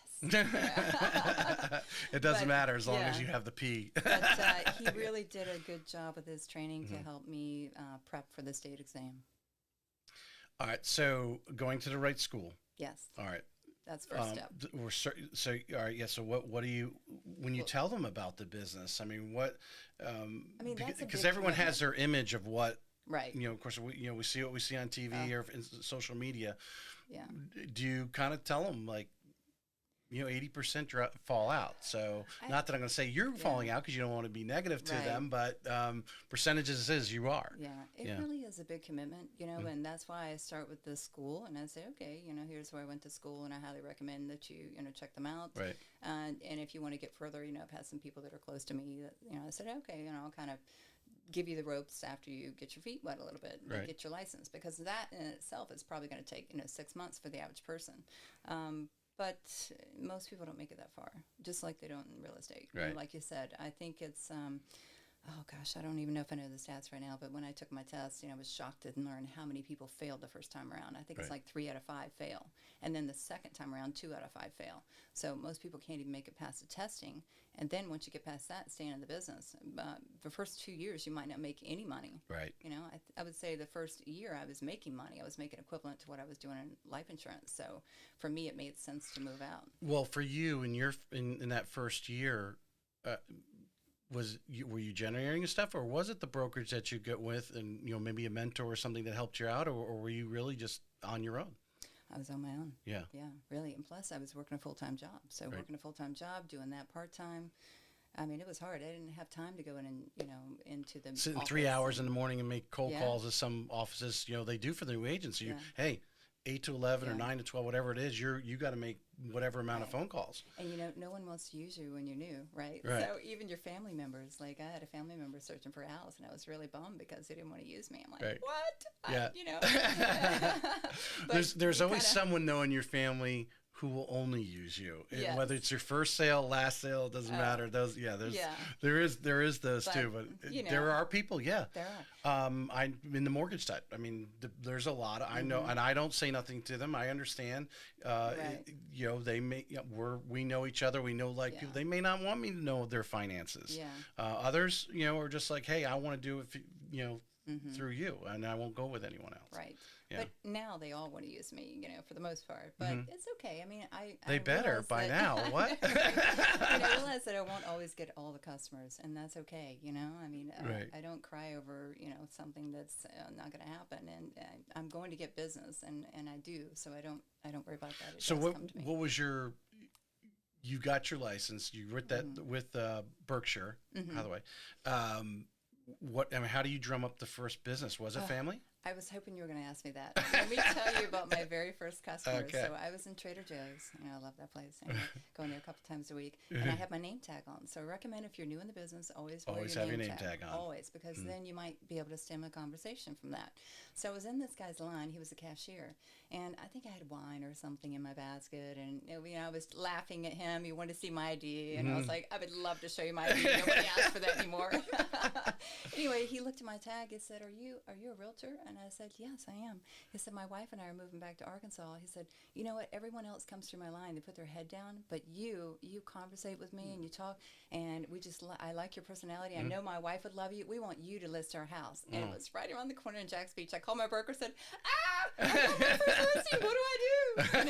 It doesn't But, matter as long as yeah. you have the P. But he really did a good job with his training to help me prep for the state exam. All right. So going to the right school. Yes, All right. that's first step. So all right. Yeah. So what do you when you tell them about the business? I mean, what? That's a Because big everyone has commitment. their image of what. Right. Of course, we see what we see on TV or in social media. Yeah. Do you kind of tell them 80% fall out? So not that I'm going to say you're falling out because you don't want to be negative to Right. them, but percentages is you are. Yeah, it really is a big commitment, and that's why I start with the school, and I say, okay, here's where I went to school, and I highly recommend that you, check them out. Right. And if you want to get further, I've had some people that are close to me that, I said, okay, I'll kind of give you the ropes after you get your feet wet a little bit and Right. get your license, because that in itself is probably going to take, 6 months for the average person. But most people don't make it that far, just like they don't in real estate. Right. Like you said, I think it's, oh gosh, I don't even know if I know the stats right now, but when I took my test, I was shocked to learn how many people failed the first time around. I think it's Right. like 3 out of 5 fail. And then the second time around, 2 out of 5 fail. So most people can't even make it past the testing. And then once you get past that, staying in the business, the first 2 years, you might not make any money. Right. I would say the first year I was making money. I was making equivalent to what I was doing in life insurance. So for me, it made sense to move out. Well, for you in that first year, were you generating stuff, or was it the brokerage that you get with, and maybe a mentor or something that helped you out, or were you really just on your own? I was on my own. Yeah. Yeah, really. And plus, I was working a full-time job. So Right. working a full-time job, doing that part-time. I mean, it was hard. I didn't have time to go in and, into the Sitting office 3 hours and- in the morning and make cold Yeah. calls, as some offices they do for the new agents. So Yeah. hey, 8 to 11 or Yeah. 9 to 12, whatever it is, you got to make whatever amount of Right. phone calls. And, no one wants to use you when you're new, right? Right. So even your family members, like I had a family member searching for a house, and I was really bummed because they didn't want to use me. I'm like, Right. what? Yeah. But There's you always kinda- someone though in your family who will only use you. And Yes. whether it's your first sale, last sale, it doesn't matter. There's Yeah. there is those But, too, but you know, there are people, yeah. There are. I'm in the mortgage type. I mean, there's a lot. I know, and I don't say nothing to them. I understand. Right. They may. We know each other. We know Yeah. people. They may not want me to know their finances. Yeah. Others, are just like, hey, I want to do it, Mm-hmm. through you, and I won't go with anyone else. Right. Yeah. But now they all want to use me, for the most part. But it's okay. I mean, They better realize by that- now. What? I realize that I won't always get all the customers, and that's okay. I mean, Right. I don't cry over something that's not going to happen, and I'm going to get business, and I do. So I don't worry about that. It So does come to me. what was your? You got your license. You wrote that with Berkshire, by the way. How do you drum up the first business? Was it family? I was hoping you were going to ask me that. Let me tell you about my very first customer. Okay. So I was in Trader Joe's. I love that place. Anyway, going there a couple times a week. And I have my name tag on. So I recommend if you're new in the business, always wear Always your have name your name tag on. Always, because then you might be able to stem a conversation from that. So I was in this guy's line. He was a cashier. And I think I had wine or something in my basket. And I was laughing at him. He wanted to see my ID. And I was like, I would love to show you my ID. Nobody asks for that anymore. Anyway, he looked at my tag. He said, are you a realtor? And I said, yes, I am. He said, my wife and I are moving back to Arkansas. He said, you know what? Everyone else comes through my line. They put their head down. But you conversate with me and you talk. And I like your personality. I know my wife would love you. We want you to list our house. And it was right around the corner in Jax Beach. I called my broker, said, I got my first listing. What do I do?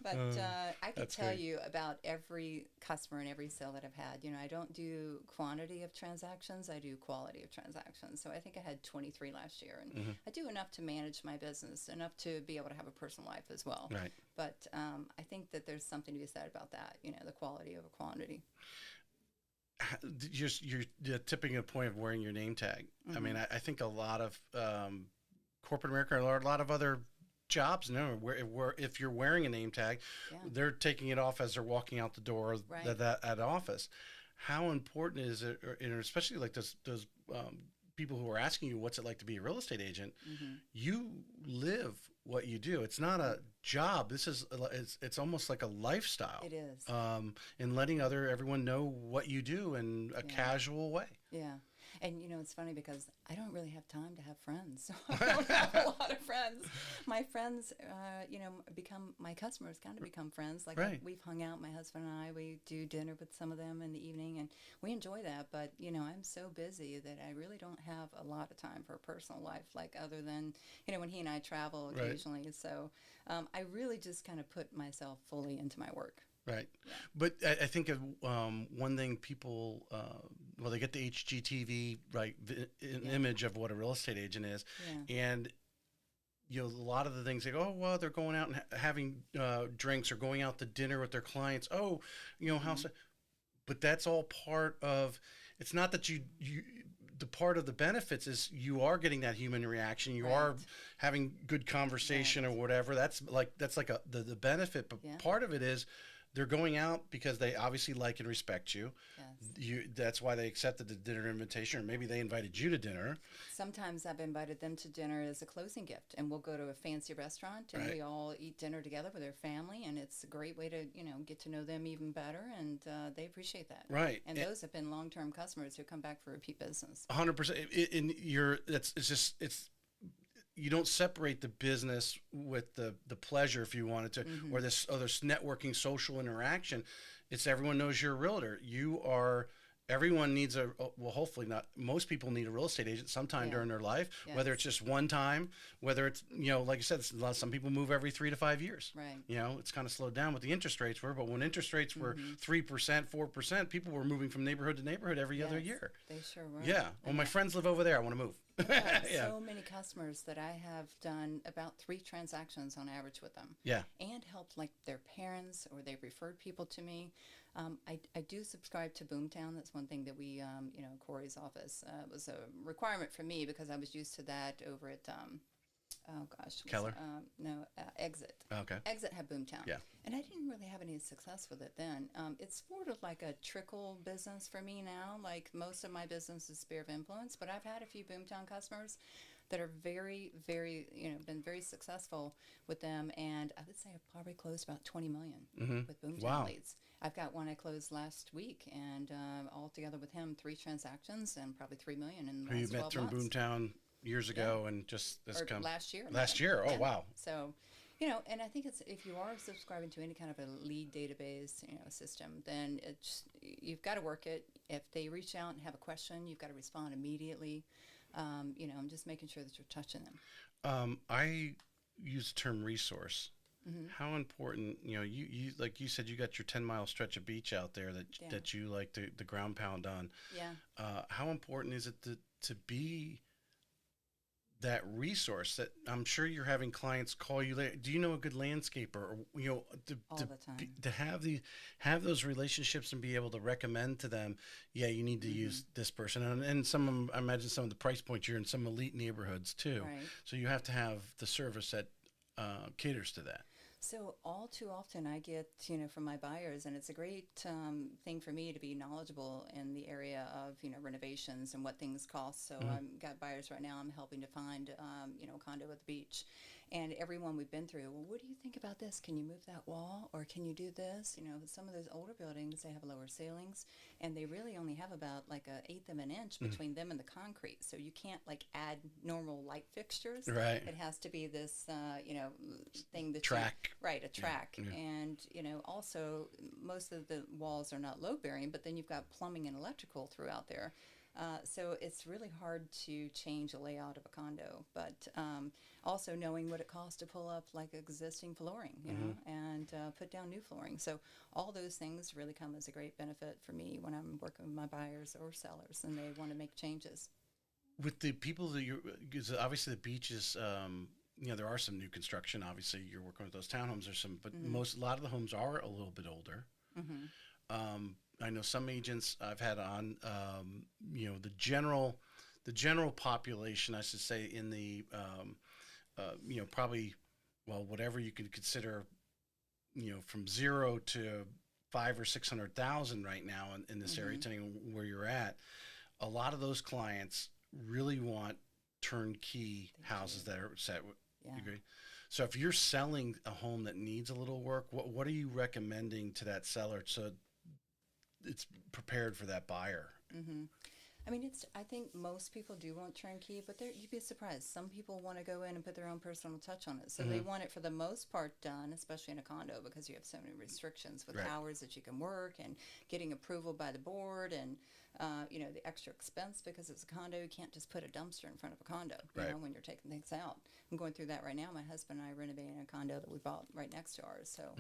But I could tell you about every customer and every sale that I've had. I don't do quantity of transactions. I do quality of transactions. So I think I had 23 last year. And I do enough to manage my business, enough to be able to have a personal life as well. Right. But I think that there's something to be said about that, the quality over quantity. You're tipping a point of wearing your name tag. I mean, I think a lot of corporate America or a lot of other jobs, where if you're wearing a name tag, they're taking it off as they're walking out the door at office. How important is it, especially like those people who are asking you what's it like to be a real estate agent? You live what you do. It's not a job. It's almost like a lifestyle. It is. And letting everyone know what you do in a casual way. Yeah. And, it's funny because I don't really have time to have friends. So I don't have a lot of friends. My friends, become my customers, kind of become friends. Like we've hung out, my husband and I, we do dinner with some of them in the evening, and we enjoy that. But, I'm so busy that I really don't have a lot of time for a personal life, like other than, when he and I travel occasionally. Right. So I really just kind of put myself fully into my work. Right. Yeah. But I think one thing people, they get the HGTV, right, image of what a real estate agent is. Yeah. And, a lot of the things they go, oh, well, they're going out and having drinks or going out to dinner with their clients. Oh, how's that? But that's all part of, it's not that the part of the benefits is you are getting that human reaction. You are having good conversation or whatever. That's like the benefit. But part of it is, they're going out because they obviously like and respect you. Yes. That's why they accepted the dinner invitation, or maybe they invited you to dinner. Sometimes I've invited them to dinner as a closing gift, and we'll go to a fancy restaurant, and we all eat dinner together with their family, and it's a great way to, get to know them even better, and they appreciate that. Right. And those have been long-term customers who come back for repeat business. 100%. You don't separate the business with the pleasure, if you wanted to, or this other networking social interaction. It's everyone knows you're a realtor. Everyone needs hopefully not, most people need a real estate agent sometime during their life, whether it's just one time, whether it's, like you said, some people move every 3 to 5 years. Right. It's kind of slowed down what the interest rates were, but when interest rates were 3%, 4%, people were moving from neighborhood to neighborhood every other year. They sure were. Yeah. Well, my friends live over there. I want to move. So many customers that I have done about 3 transactions on average with them. Yeah. And helped like their parents, or they've referred people to me. I do subscribe to Boomtown. That's one thing that we, Corey's office, was a requirement for me because I was used to that over at, Keller? Exit. Okay. Exit had Boomtown. Yeah. And I didn't really have any success with it then. It's sort of like a trickle business for me now. Like most of my business is sphere of influence, but I've had a few Boomtown customers that are very, very, been very successful with them. And I would say I've probably closed about 20 million with Boomtown leads. I've got one I closed last week, and all together with him, 3 transactions and probably 3 million in the last 12 months. You met from Boomtown years ago and just this come last year. Last year. Oh, wow. So, and I think if you are subscribing to any kind of a lead database, system, then you've got to work it. If they reach out and have a question, you've got to respond immediately. I'm just making sure that you're touching them. I use the term resource. How important, you like you said, you got your 10-mile stretch of beach out there that you like the ground pound on. Yeah. How important is it to be that resource that I'm sure you're having clients call you later. Do you know a good landscaper, or All the time. to have those relationships and be able to recommend to them, yeah, you need to use this person, and some of them, I imagine some of the price points, you're in some elite neighborhoods too, Right. so you have to have the service that caters to that. So all too often I get, from my buyers, and it's a great thing for me to be knowledgeable in the area of, renovations and what things cost. So I've got buyers right now I'm helping to find, a condo at the beach. And everyone we've been through, well, what do you think about this? Can you move that wall? Or can you do this? Some of those older buildings, they have lower ceilings, and they really only have about like an eighth of an inch between them and the concrete. So you can't like add normal light fixtures. Right. It has to be this, thing that Track. Right, a track. Yeah. And, also most of the walls are not load bearing, but then you've got plumbing and electrical throughout there. So it's really hard to change the layout of a condo, but also knowing what it costs to pull up like existing flooring, and put down new flooring. So all those things really come as a great benefit for me when I'm working with my buyers or sellers and they want to make changes. With the people that because obviously the beach is, there are some new construction. Obviously, you're working with those townhomes. There's some, but a lot of the homes are a little bit older. I know some agents I've had on, the general population, I should say, in the, probably, well, whatever you could consider, from 0 to 5 or 600,000 right now in this area, depending on where you're at. A lot of those clients really want turnkey houses that are set. Yeah. You agree? So if you're selling a home that needs a little work, what are you recommending to that seller so it's prepared for that buyer? I mean, I think most people do want turnkey, but you'd be surprised. Some people want to go in and put their own personal touch on it. So they want it for the most part done, especially in a condo, because you have so many restrictions with Right. hours that you can work and getting approval by the board and, the extra expense because it's a condo. You can't just put a dumpster in front of a condo, Right. when you're taking things out. I'm going through that right now. My husband and I are renovating a condo that we bought right next to ours. So,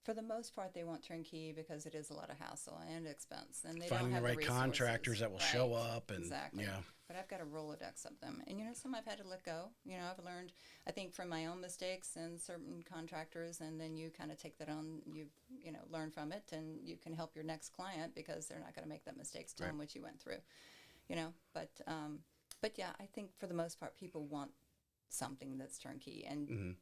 for the most part, they want turnkey because it is a lot of hassle and expense, and they Finding don't have the right resources. contractors that will show up, and Exactly. yeah, But I've got a Rolodex of them, and some I've had to let go. I've learned, I think, from my own mistakes and certain contractors, and then you kind of take that on. You learn from it, and you can help your next client because they're not going to make that mistakes doing Right. what you went through. But yeah, I think for the most part, people want something that's turnkey, and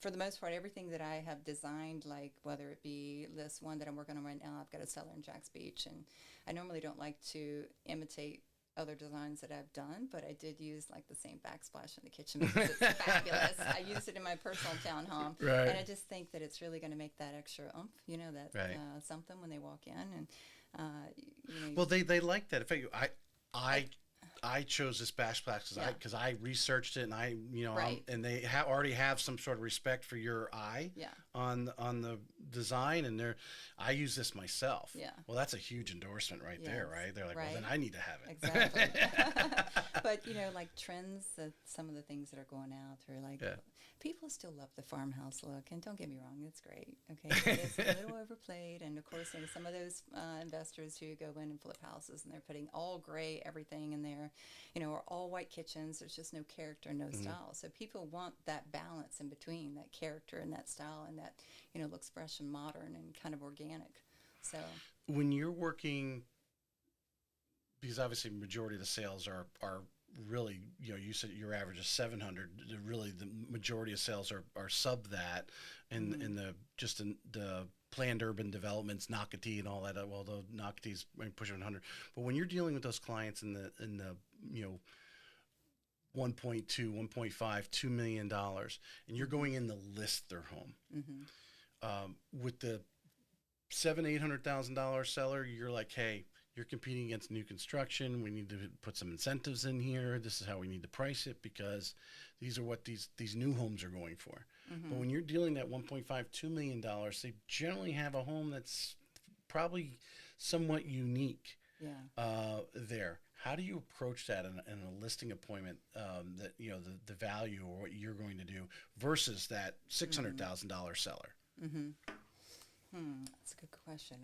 for the most part, everything that I have designed, like whether it be this one that I'm working on right now, I've got a seller in Jack's Beach, and I normally don't like to imitate other designs that I've done, but I did use like the same backsplash in the kitchen because it's fabulous. I used it in my personal townhome, Right. and I just think that it's really going to make that extra oomph, that Right. Something when they walk in, and Well, they like that. In fact, I chose this backsplash because I researched it, and Right. and they already have some sort of respect for your eye Yeah. on the design, and I use this myself. Yeah. Well, that's a huge endorsement right there, Yes. right? They're like, well, Right. then I need to have it. Exactly. But like trends, some of the things that are going out are like, Yeah. people still love the farmhouse look, and don't get me wrong, it's great. Okay, but it's a little overplayed, and of course, some of those investors who go in and flip houses, and they're putting all gray everything in there, or all white kitchens. There's just no character, no style. So people want that balance in between, that character and that style, and that looks fresh and modern and kind of organic. So When you're working, because obviously majority of the sales are really, you said your average is 700. Really, the majority of sales are sub that, and in the planned urban developments, Nocatee and all that. Well, the Nocatee's pushing 100. But when you're dealing with those clients in the 1.2, 1.5, $2 million, and you're going in to list their home, with the $700,000-$800,000 seller, you're like, hey, you're competing against new construction. We need to put some incentives in here. This is how we need to price it because these are what these new homes are going for. But when you're dealing at $1.5-2 million, they generally have a home that's probably somewhat unique. yeah. There. How do you approach that in a listing appointment? That the value or what you're going to do versus that $600,000 seller. That's a good question.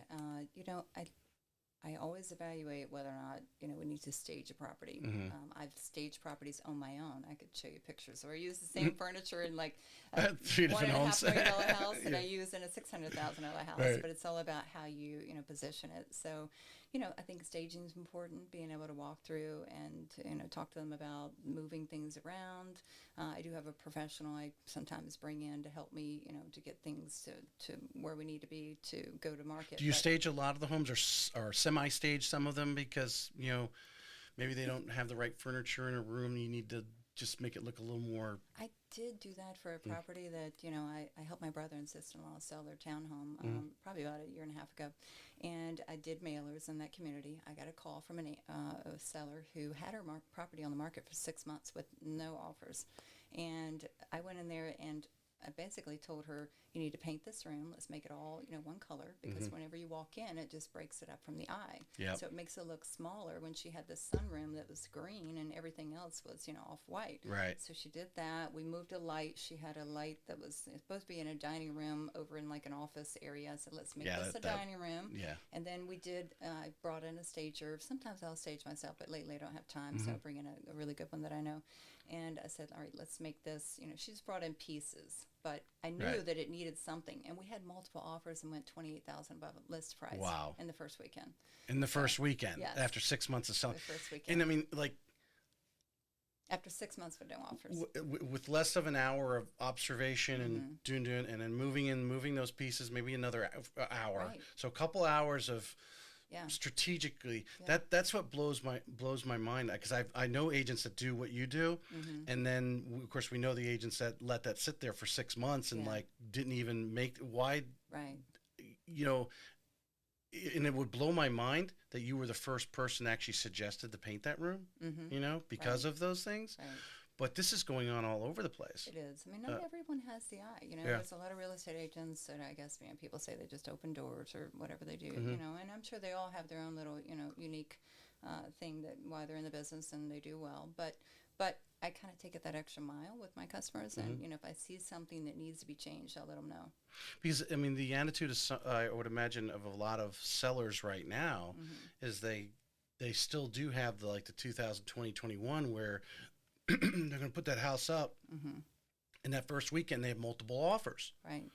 I always evaluate whether or not, we need to stage a property. Mm-hmm. I've staged properties on my own. I could show you pictures. Or I use the same furniture in like a Three different homes. $1.5 million house that Yeah. I use in a $600,000 house. Right. But it's all about how you, position it. So, I think staging is important, being able to walk through and, talk to them about moving things around. I do have a professional I sometimes bring in to help me, to get things to where we need to be to go to market. Do you But stage a lot of the homes, or semi-stage some of them because maybe they don't have the right furniture in a room? You need to just make it look a little more. I did do that for a property that, I helped my brother and sister-in-law sell their townhome probably about a year and a half ago. And I did mailers in that community. I got a call from a seller who had her property on the market for 6 months with no offers. And I went in there and I basically told her, you need to paint this room. Let's make it all, one color, because whenever you walk in, it just breaks it up from the eye. Yep. So it makes it look smaller when she had this sunroom that was green and everything else was, off-white. Right. So she did that. We moved a light. She had a light that was supposed to be in a dining room over in like an office area. I said, let's make this a dining room. Yeah. And then we did, I brought in a stager. Sometimes I'll stage myself, but lately I don't have time, so I'll bring in a really good one that I know. And I said, all right, let's make this, she's brought in pieces, but I knew that it needed something. And we had multiple offers and went $28,000 above list price. Wow. In the first weekend. In the first weekend, yes. after 6 months of selling. The first weekend. And I mean, like, after 6 months with no offers. with less of an hour of observation and doing, and then moving those pieces, maybe another hour. Right. So a couple hours of Yeah. strategically. That's what blows my mind, because I know agents that do what you do, and then of course we know the agents that let that sit there for 6 months and like didn't even make why. Right. And it would blow my mind that you were the first person that actually suggested to paint that room, because of those things. Right. But this is going on all over the place. It is. I mean, not everyone has the eye. There's a lot of real estate agents, and I guess people say they just open doors or whatever they do. And I'm sure they all have their own little, unique thing that why they're in the business and they do well. But I kind of take it that extra mile with my customers, and if I see something that needs to be changed, I'll let them know. Because I mean, the attitude is, I would imagine, of a lot of sellers right now is they still do have the 2020-21 where they're going to put that house up, and that first weekend they have multiple offers. Right.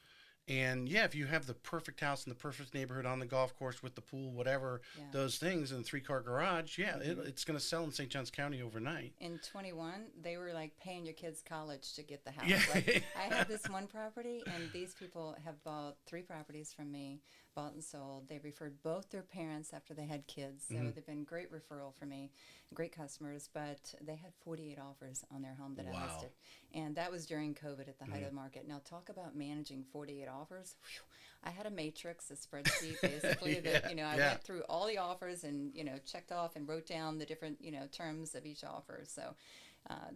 And if you have the perfect house in the perfect neighborhood on the golf course with the pool, whatever, those things, and a 3-car garage, it's going to sell in St. Johns County overnight. In 21, they were like paying your kids' college to get the house. Yeah. Like, I had this one property, and these people have bought 3 properties from me, bought and sold. They referred both their parents after they had kids, so they've been great referral for me, great customers. But they had 48 offers on their home that I listed, and that was during COVID at the height of the market. Now talk about managing 48 offers. Whew. I had a matrix, a spreadsheet, basically that I went through all the offers and checked off and wrote down the different terms of each offer. So.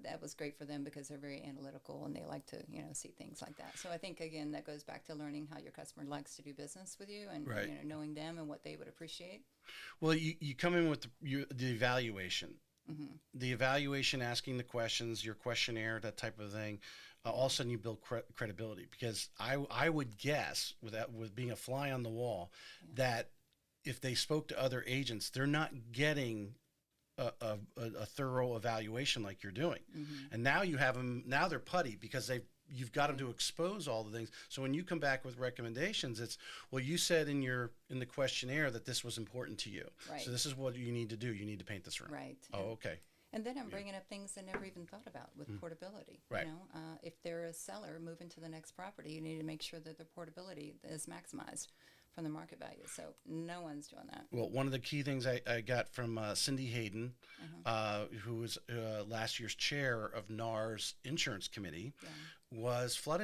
That was great for them because they're very analytical and they like to, see things like that. So I think, again, that goes back to learning how your customer likes to do business with you and, knowing them and what they would appreciate. Well, you come in with the evaluation. The evaluation, asking the questions, your questionnaire, that type of thing. All of a sudden you build credibility, because I would guess, with being a fly on the wall, that if they spoke to other agents, they're not getting a thorough evaluation like you're doing. And now you have them, now they're putty because you've got them to expose all the things. So when you come back with recommendations, it's, well, you said in the questionnaire that this was important to you. Right. So this is what you need to do. You need to paint this room. Right. Oh, okay. And then I'm bringing up things I never even thought about with portability. Right. If they're a seller moving to the next property, you need to make sure that their portability is maximized from the market value. So no one's doing that. Well, one of the key things I got from Cindy Hayden, who was last year's chair of NAR's insurance committee, was flood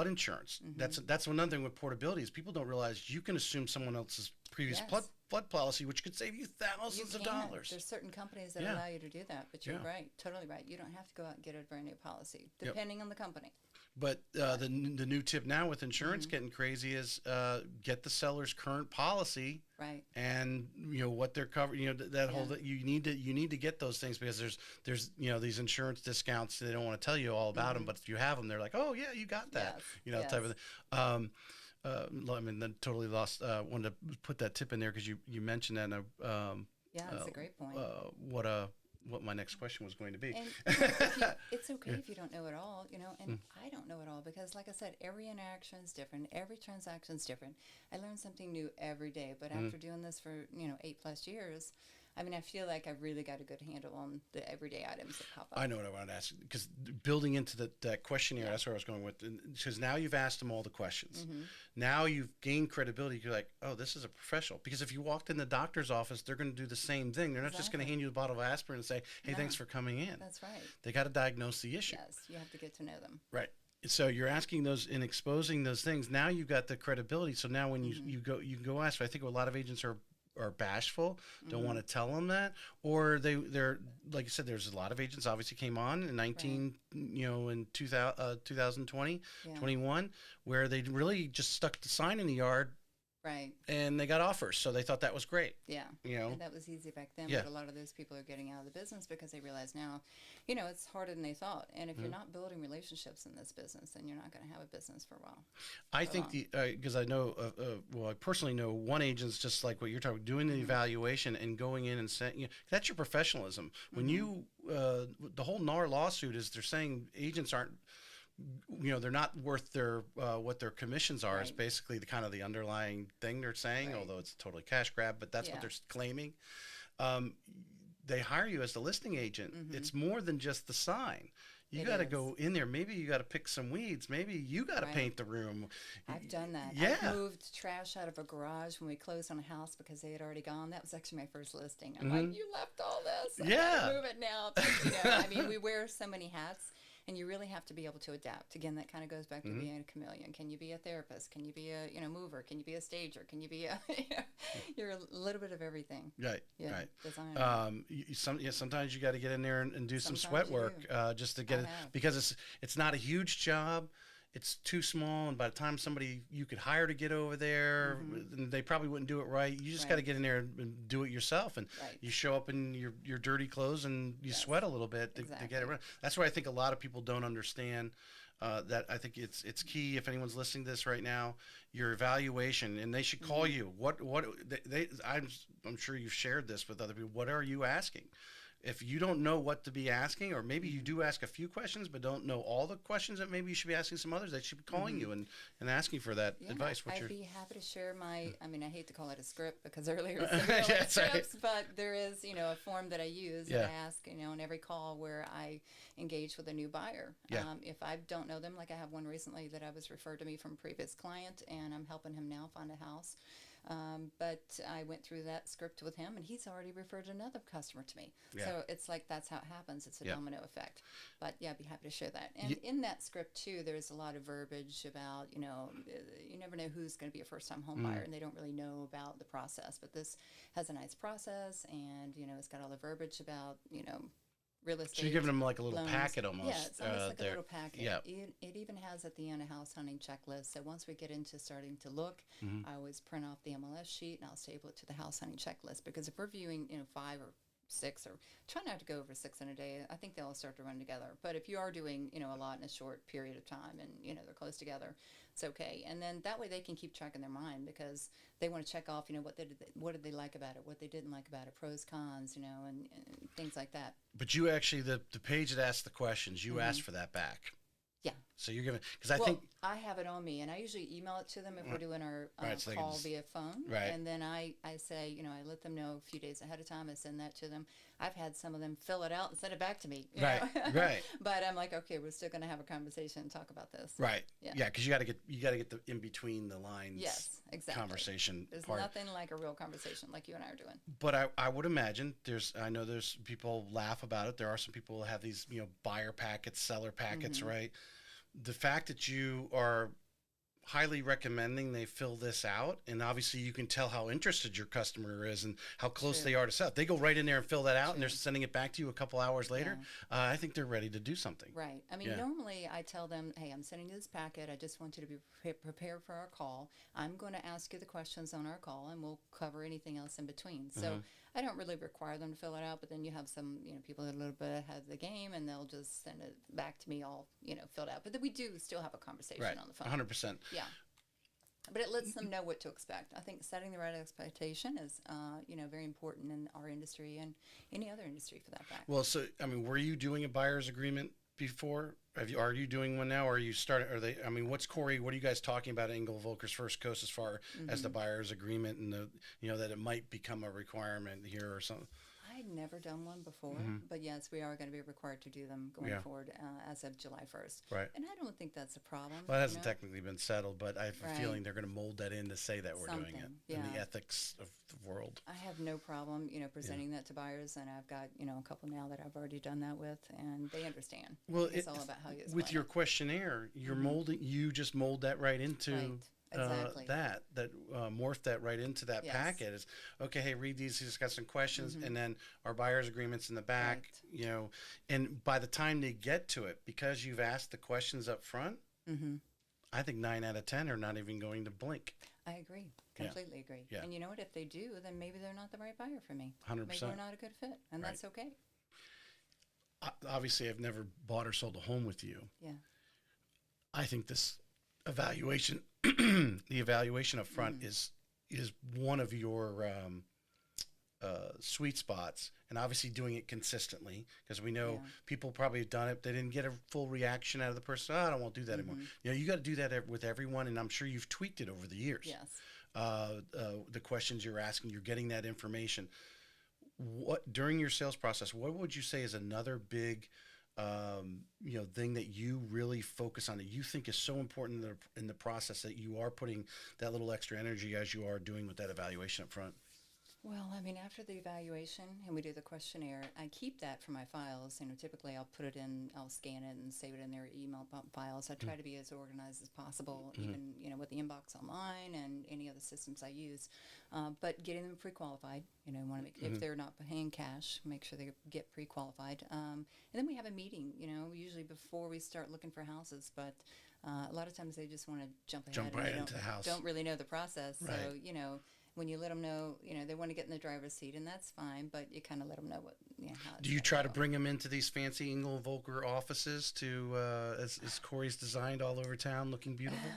insurance. That's another thing with portability is people don't realize you can assume someone else's previous flood policy, which could save you thousands of dollars. There's certain companies that allow you to do that, but you're right, totally right. You don't have to go out and get a brand new policy, depending on the company. But the new tip now with insurance getting crazy is get the seller's current policy, right? And what they're covering. That whole you need to get those things, because there's these insurance discounts. They don't want to tell you all about them, but if you have them, they're like, oh yeah, you got that. Type of thing. I mean, then totally lost. Wanted to put that tip in there because you mentioned that. And, Yeah, that's a great point. what my next question was going to be. And you know, it's okay Yeah. if you don't know it all, you know, and I don't know it all because, like I said, every interaction is different, every transaction is different. I learn something new every day, but after doing this for, 8+ years, I mean, I feel like I've really got a good handle on the everyday items that pop up. I know what I wanted to ask because building into that questionnaire, Yeah. that's where I was going with. Because now you've asked them all the questions. Mm-hmm. Now you've gained credibility. You're like, oh, this is a professional. Because if you walked in the doctor's office, they're going to do the same thing. They're not just going to Exactly. hand you a bottle of aspirin and say, hey, No. thanks for coming in. That's right. They got to diagnose the issue. Yes, you have to get to know them. Right. So you're asking those and exposing those things. Now you've got the credibility. So now when you can go ask. I think a lot of agents are bashful, don't want to tell them that, or they're like I said. There's a lot of agents obviously came on in 2020, Yeah. 21, where they really just stuck the sign in the yard Right. and they got offers, so they thought that was great. Yeah. You know, And that was easy back then, Yeah. but a lot of those people are getting out of the business because they realize now, it's harder than they thought. And if you're not building relationships in this business, then you're not going to have a business for a while. I think because I know, I personally know one agent's just like what you're talking, doing the evaluation and going in and saying, that's your professionalism. When you, the whole NAR lawsuit is they're saying agents aren't, they're not worth their what their commissions are. Is Right. basically the kind of the underlying thing they're saying, Right. although it's a totally cash grab, but that's Yeah. what they're claiming. They hire you as the listing agent. It's more than just the sign. You It got to is. go in there. Maybe you got to pick some weeds. Maybe you got to Right. paint the room. I've done that. Yeah. I've moved trash out of a garage when we closed on a house because they had already gone. That was actually my first listing. I'm like, you left all this. I Yeah. gotta move it now. But, I mean, we wear so many hats. And you really have to be able to adapt. Again, that kind of goes back to being a chameleon. Can you be a therapist? Can you be a mover? Can you be a stager? Can you be a you're a little bit of everything. Right, Yeah, right. designer. Sometimes you got to get in there and do some Sometimes sweat you work just to get I it have. because it's not a huge job. It's too small, and by the time somebody you could hire to get over there, they probably wouldn't do it right. You just Right. got to get in there and do it yourself, and Right. you show up in your dirty clothes and you Yes. sweat a little bit to get it Exactly. right. That's why I think a lot of people don't understand. That I think it's key. If anyone's listening to this right now, your evaluation, and they should call you. I'm sure you've shared this with other people. What are you asking? If you don't know what to be asking, or maybe you do ask a few questions but don't know all the questions that maybe you should be asking some others, they should be calling you and asking for that Yeah, advice. I'd be happy to share my. I mean, I hate to call it a script because earlier Yeah, it was that's right. scripts, but there is, a form that I use Yeah. that I ask, on every call where I engage with a new buyer. Yeah. If I don't know them, like I have one recently that I was referred to me from a previous client, and I'm helping him now find a house. But I went through that script with him, and he's already referred another customer to me. Yeah. So it's like that's how it happens. It's a Yeah. domino effect. But yeah, I'd be happy to share that. And in that script too, there's a lot of verbiage about you never know who's going to be a first-time home buyer, and they don't really know about the process. But this has a nice process, and it's got all the verbiage about real estate. So you're giving them like a little loans. packet almost. Yeah, it's almost like there. a little packet. Yeah. It even has at the end a house hunting checklist. So once we get into starting to look, I always print off the MLS sheet and I'll staple it to the house hunting checklist. Because if we're viewing, 5 or 6, or try not to go over 6 in a day, I think they'll start to run together. But if you are doing, a lot in a short period of time and, they're close together, it's okay. And then that way they can keep track in their mind because they want to check off, what did they like about it, what they didn't like about it, pros, cons, and things like that. But you actually, the page that asks the questions, you ask for that back. Yeah. So you're giving, because I Well, think, I have it on me, and I usually email it to them if we're doing our Right, so they can call just- via phone. Right. And then I say, I let them know a few days ahead of time. I send that to them. I've had some of them fill it out and send it back to me. you Right, know? right. But I'm like, okay, we're still going to have a conversation and talk about this. right. Yeah. Yeah, because you got to get the in between the lines. Yes, exactly. Conversation There's part. nothing like a real conversation like you and I are doing. But I would imagine I know there's people laugh about it. There are some people who have these, buyer packets, seller packets, right? The fact that you are highly recommending they fill this out, and obviously you can tell how interested your customer is and how close True. they are to sell. If they go right in there and fill that out and they're sending it back to you a couple hours later, Yeah. I think they're ready to do something. Right. I mean, Yeah. normally I tell them, hey, I'm sending you this packet. I just want you to be prepared for our call. I'm going to ask you the questions on our call, and we'll cover anything else in between. So I don't really require them to fill it out, but then you have some, people that are a little bit ahead of the game, and they'll just send it back to me all, filled out. But then we do still have a conversation Right. on the phone. 100%. Yeah. But it lets them know what to expect. I think setting the right expectation is, very important in our industry and any other industry for that fact. Well, so I mean, were you doing a buyer's agreement before? Are you doing one now? Or are you starting? Are they? I mean, what's Corey? What are you guys talking about at Engel Volkers First Coast as far as the buyer's agreement and the that it might become a requirement here or something? I'd never done one before, but yes, we are going to be required to do them going forward as of July 1st. Right. And I don't think that's a problem. Well, it hasn't technically been settled, but I have a feeling they're going to mold that in to say that we're doing it in the ethics of the world. I have no problem, presenting that to buyers, and I've got, a couple now that I've already done that with, and they understand. Well, it's all about how you explain with your questionnaire, you're molding. You just mold that right into. Right. Exactly. Morph that right into that packet is okay. Hey, read these. He's got some questions, and then our buyer's agreements in the back. Right. And by the time they get to it, because you've asked the questions up front, I think 9 out of 10 are not even going to blink. I agree. Completely agree. Yeah. And you know what? If they do, then maybe they're not the right buyer for me. 100%. Maybe they're not a good fit, and that's okay. Obviously, I've never bought or sold a home with you. Yeah. I think this evaluation, the evaluation up front is one of your sweet spots, and obviously doing it consistently, because we know people probably have done it. They didn't get a full reaction out of the person. Oh, I don't want to do that anymore. You got to do that with everyone, and I'm sure you've tweaked it over the years. Yes. The questions you're asking, you're getting that information. What during your sales process, what would you say is another big thing that you really focus on that you think is so important in the process that you are putting that little extra energy as you are doing with that evaluation up front? Well, I mean, after the evaluation and we do the questionnaire, I keep that for my files. Typically I'll put it in, I'll scan it and save it in their email files. I try to be as organized as possible, even, with the inbox online and any other systems I use. But getting them pre-qualified, want to make, if they're not paying cash, make sure they get pre-qualified. And then we have a meeting, usually before we start looking for houses, but a lot of times they just want to jump right into the house. Don't really know the process. Right. So, when you let them know, they want to get in the driver's seat, and that's fine, but you kind of let them know how it's Do you try to bring them into these fancy Engel Volker offices as Corey's designed all over town, looking beautiful?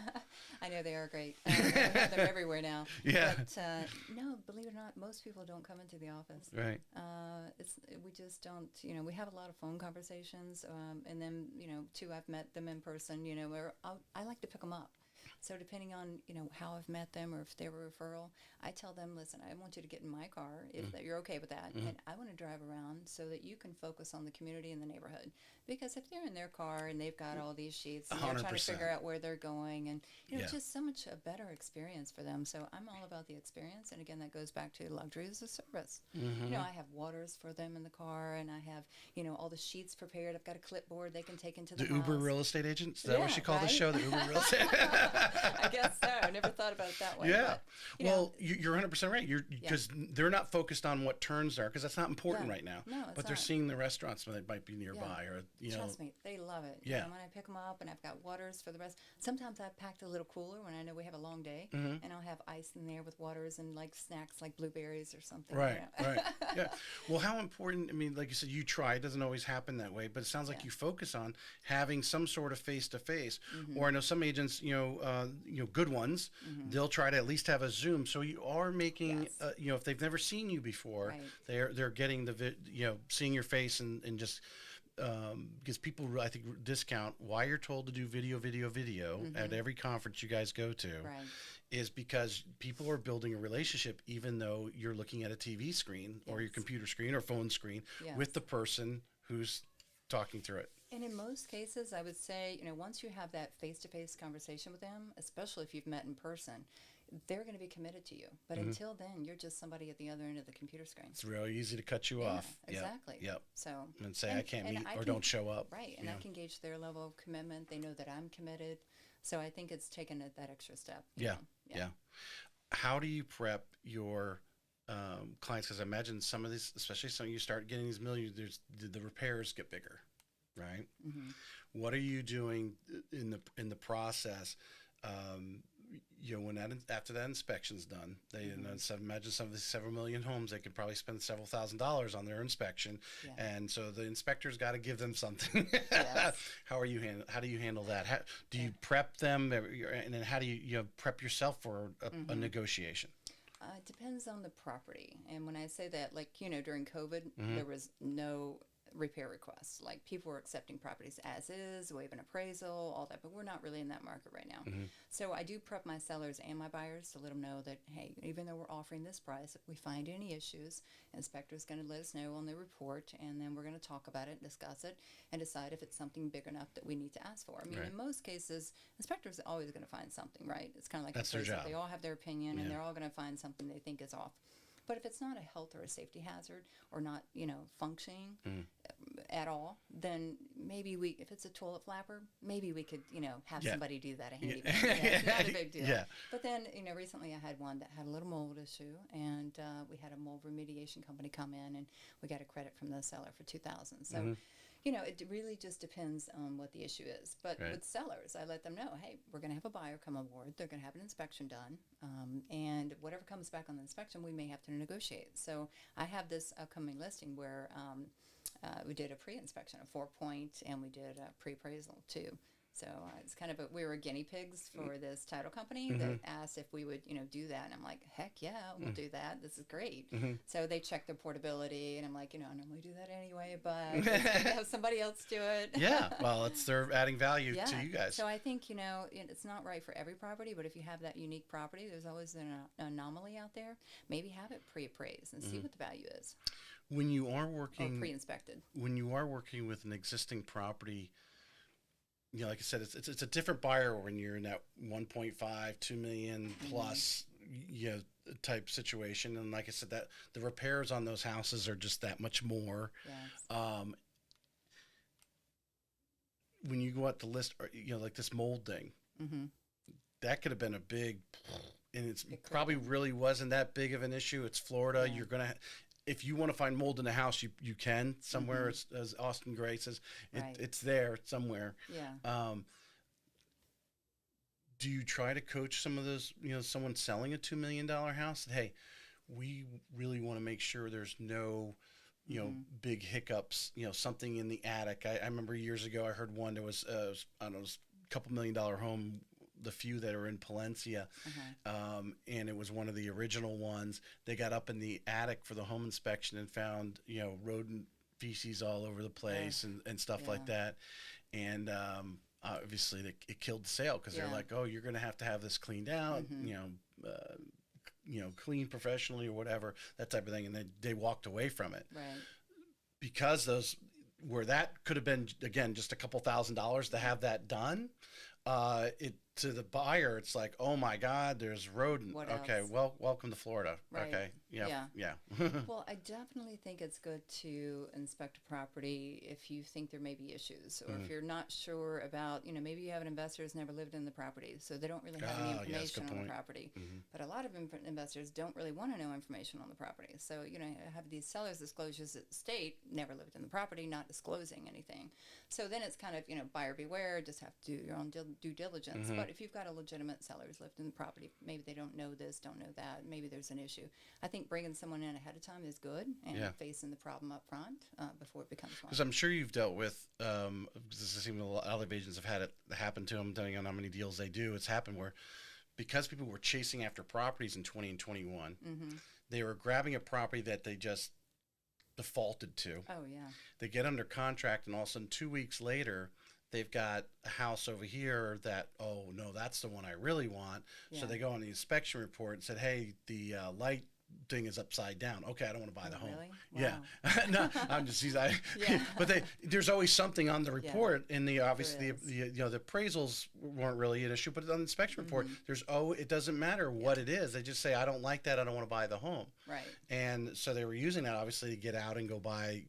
I know they are great. I have them everywhere now. Yeah. But, no, believe it or not, most people don't come into the office. Right. We just don't, we have a lot of phone conversations, and then, too, I've met them in person, where I like to pick them up. So depending on, how I've met them or if they were a referral, I tell them, listen, I want you to get in my car if you're okay with that. And I want to drive around so that you can focus on the community and the neighborhood. Because if they're in their car and they've got all these sheets and they're trying to figure out where they're going, and, it's just so much a better experience for them. So I'm all about the experience. And again, that goes back to luxury as a service. I have waters for them in the car, and I have, all the sheets prepared. I've got a clipboard they can take into the house. Uber real estate agent? Is that what you call the show, the Uber real estate? I guess so. I never thought about it that way. Yeah. But, you're 100% right. Because they're not focused on what turns are, because that's not important right now. No, it's but they're seeing the restaurants that might be nearby, or Trust me, they love it. Yeah. When I pick them up, and I've got waters for the rest. Sometimes I've packed a little cooler when I know we have a long day, and I'll have ice in there with waters and like snacks like blueberries or something. Right. Right. Yeah. Well, how important? I mean, like you said, you try. It doesn't always happen that way, but it sounds like you focus on having some sort of face-to-face. Or I know some agents, good ones, they'll try to at least have a Zoom. So you are making, if they've never seen you before, they're getting seeing your face and just. Because people, I think, discount why you're told to do video at every conference you guys go to, is because people are building a relationship, even though you're looking at a TV screen or your computer screen or phone screen with the person who's talking through it. And in most cases, I would say, once you have that face-to-face conversation with them, especially if you've met in person, they're going to be committed to you. But until then, you're just somebody at the other end of the computer screen. It's really easy to cut you off. Exactly. Yep. So and say I can't meet or don't show up. Right. And I can gauge their level of commitment. They know that I'm committed. So I think it's taken that extra step. Yeah. How do you prep your clients? Because I imagine some of these, especially some you start getting these millions, the repairs get bigger, right? What are you doing in the process? when after that inspection's done, they imagine some of these several million homes, they could probably spend several $1,000s on their inspection, and so the inspector's got to give them something. Yes. How do you handle that? Do you prep them, and then how do you prep yourself for a negotiation? It depends on the property. And when I say that, like, during COVID, there was no repair requests. Like, people were accepting properties as is, waive an appraisal, all that, but we're not really in that market right now. So I do prep my sellers and my buyers to let them know that, hey, even though we're offering this price, if we find any issues, inspector's going to let us know on the report, and then we're going to talk about it, discuss it, and decide if it's something big enough that we need to ask for. I mean, in most cases, inspectors are always going to find something, right? It's kind of like that's their job. They all have their opinion, and they're all going to find something they think is off. But if it's not a health or a safety hazard, or not, functioning at all, then maybe if it's a toilet flapper, maybe we could, have somebody do that, a handyman. It's not a big deal. But then, recently I had one that had a little mold issue, and we had a mold remediation company come in, and we got a credit from the seller for $2,000. So, it really just depends on what the issue is. But with sellers, I let them know, hey, we're going to have a buyer come on board. They're going to have an inspection done. And whatever comes back on the inspection, we may have to negotiate. So I have this upcoming listing where we did a pre-inspection, a 4-point, and we did a pre-appraisal too. So it's kind of we were guinea pigs for this title company that asked if we would, do that. And I'm like, heck yeah, we'll do that. This is great. So they checked their portability, and I'm like, I normally do that anyway, but have somebody else do it. Well, they're adding value to you guys. So I think, it's not right for every property, but if you have that unique property, there's always an anomaly out there. Maybe have it pre-appraised and see what the value is. When you are working... Or pre-inspected. When you are working with an existing property... like I said, it's a different buyer when you're in that 1.5, 2 million plus, type situation. And like I said, that the repairs on those houses are just that much more. Yes. When you go out to list, like this mold thing, that could have been a big, and it probably really wasn't that big of an issue. It's Florida. You're going to, if you want to find mold in a house, you can somewhere. It's, as Austin Gray says, it's there somewhere. Do you try to coach some of those, someone selling a $2 million house? Hey, we really want to make sure there's no, big hiccups, something in the attic. I remember years ago, I heard one, there was, I don't know, a couple $1 million home, the few that are in Palencia, and it was one of the original ones. They got up in the attic for the home inspection and found, rodent feces all over the place and stuff like that. And obviously it killed the sale because they're like, oh, you're going to have this cleaned out, cleaned professionally or whatever, that type of thing. And they walked away from it. Right. Because where that could have been, again, just a couple $1,000s to have that done, to the buyer, it's like, oh my God, there's rodent. What okay, else? Well, welcome to Florida. Right. Okay, yeah. Well, I definitely think it's good to inspect a property if you think there may be issues, or if you're not sure about, maybe you have an investor who's never lived in the property, so they don't really have any information on the property. But a lot of investors don't really want to know information on the property. So, have these sellers disclosures that state never lived in the property, not disclosing anything. So then it's kind of, buyer beware, just have to do your own due diligence. But if you've got a legitimate seller who's lived in the property, maybe they don't know this, don't know that, maybe there's an issue. I think bringing someone in ahead of time is good, and facing the problem up front before it becomes one. Because I'm sure you've dealt with, this is even a lot of agents have had it happen to them, depending on how many deals they do. It's happened where, because people were chasing after properties in 20 and 21, they were grabbing a property that they just defaulted to. Oh, yeah. They get under contract, and all of a sudden 2 weeks later, they've got a house over here that, oh, no, that's the one I really want. So they go on the inspection report and said, hey, the light thing is upside down. Okay, I don't want to buy the home. Really? Wow. Yeah. No, I'm just but there's always something on the report, and obviously the appraisals weren't really an issue, but on the inspection report, it doesn't matter what it is. They just say, I don't like that. I don't want to buy the home. Right. And so they were using that obviously to get out and go buy,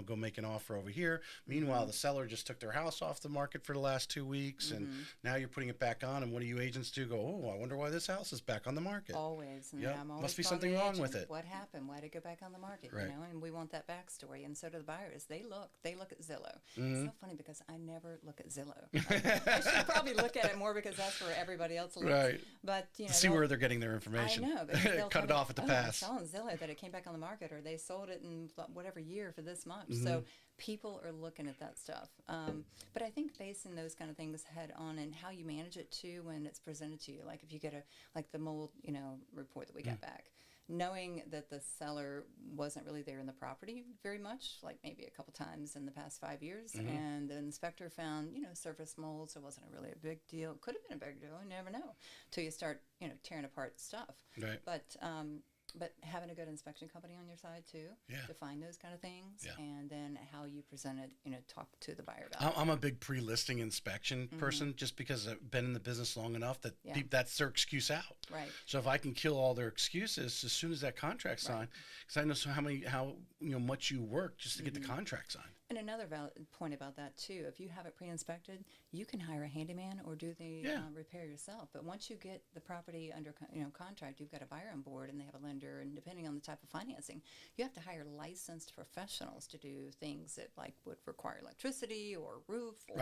go make an offer over here. Meanwhile, the seller just took their house off the market for the last 2 weeks, and now you're putting it back on. And what do you agents do? Go, oh, I wonder why this house is back on the market. Always. And yeah, I'm always must be something wrong with with it? What happened? Why did it go back on the market? Right. You know, and we want that backstory. And so do the buyers. They look at Zillow. Mm-hmm. It's so funny because I never look at Zillow. I should probably look at it more because that's where everybody else looks. Right. But you know, See where they're getting their information. I know. But they'll Cut it tell off at the pass. I saw on Zillow that it came back on the market, or they sold it in whatever year for this much. Mm-hmm. So people are looking at that stuff. But I think facing those kind of things head on and how you manage it too when it's presented to you, like if you get like the mold, you know, report that we got back, knowing that the seller wasn't really there in the property very much, like maybe a couple times in the past 5 years, and the inspector found, you know, surface mold, so it wasn't really a big deal. It could have been a big deal. You never know till you start, you know, tearing apart stuff. Right. But having a good inspection company on your side too, to find those kind of things, and then how you present it, you know, talk to the buyer about it. I'm a big pre-listing inspection person, just because I've been in the business long enough that that's their excuse out. Right. So if I can kill all their excuses as soon as that contract's signed, because I know how much you work just to get the contract signed. And another valid point about that too, if you have it pre-inspected, you can hire a handyman or do the repair yourself. But once you get the property under contract, you've got a buyer on board and they have a lender, and depending on the type of financing, you have to hire licensed professionals to do things that like would require electricity or roof or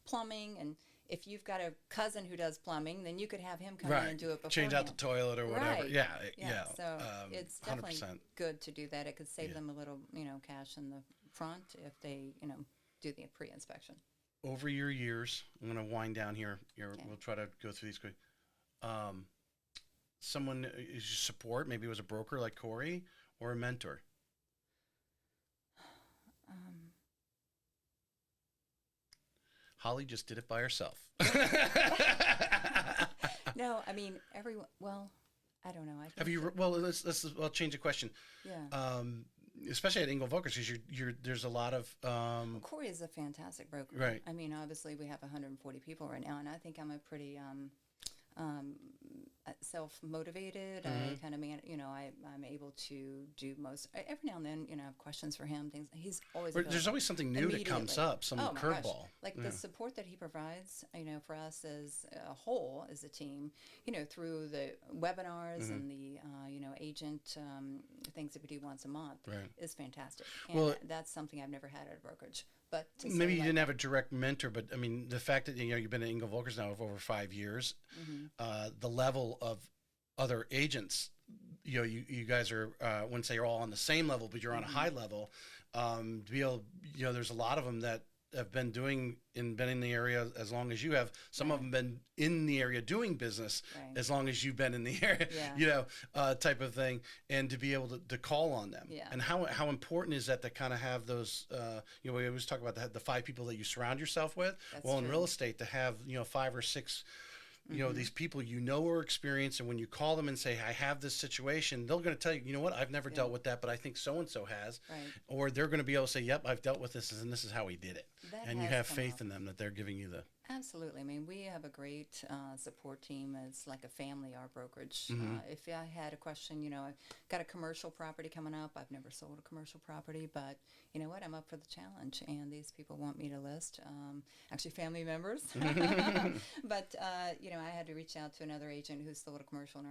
plumbing. And if you've got a cousin who does plumbing, then you could have him come in and do it beforehand. Change out the toilet or whatever. Right. Yeah. So it's definitely 100%. good to do that. It could save them a little, cash in the front if they, do the pre-inspection. Over your years, I'm going to wind down here. We'll try to go through these quick. Someone you support, maybe it was a broker like Corey, or a mentor? Holly just did it by herself. No, I mean, everyone, well, I don't know. Have you, let's change the question. Yeah. Especially at Engel Volkers, because there's a lot of Corey is a fantastic broker. Right. I mean, obviously we have 140 people right now, and I think I'm a pretty self-motivated. I kind of I'm able to do most. Every now and then, I have questions for him. Things he's always. There's always something new that comes up, some curveball. Like the support that he provides, for us as a whole, as a team, through the webinars and the agent things that we do once a month, is fantastic. And that's something I've never had at a brokerage. But maybe you didn't have a direct mentor, but I mean, the fact that you've been at Engel Volkers now for over 5 years, the level of other agents, you guys are, I wouldn't say you're all on the same level, but you're on a high level. To be able, there's a lot of them that have been in the area as long as you have. Some of them been in the area doing business as long as you've been in the area, type of thing, and to be able to call on them. Yeah. And how important is that to kind of have those, we always talk about the 5 people that you surround yourself with. That's in true. real estate, to have, 5 or 6 these people are experienced, and when you call them and say, I have this situation, they're going to tell you, you know what, I've never dealt with that, but I think so-and-so has. Right. Or they're going to be able to say, yep, I've dealt with this, and this is how he did it. That You has have come faith up. in them that they're giving you the... Absolutely. I mean, we have a great support team. It's like a family, our brokerage. If I had a question, I've got a commercial property coming up. I've never sold a commercial property, but you know what? I'm up for the challenge, and these people want me to list, actually family members. But, I had to reach out to another agent who sold a commercial in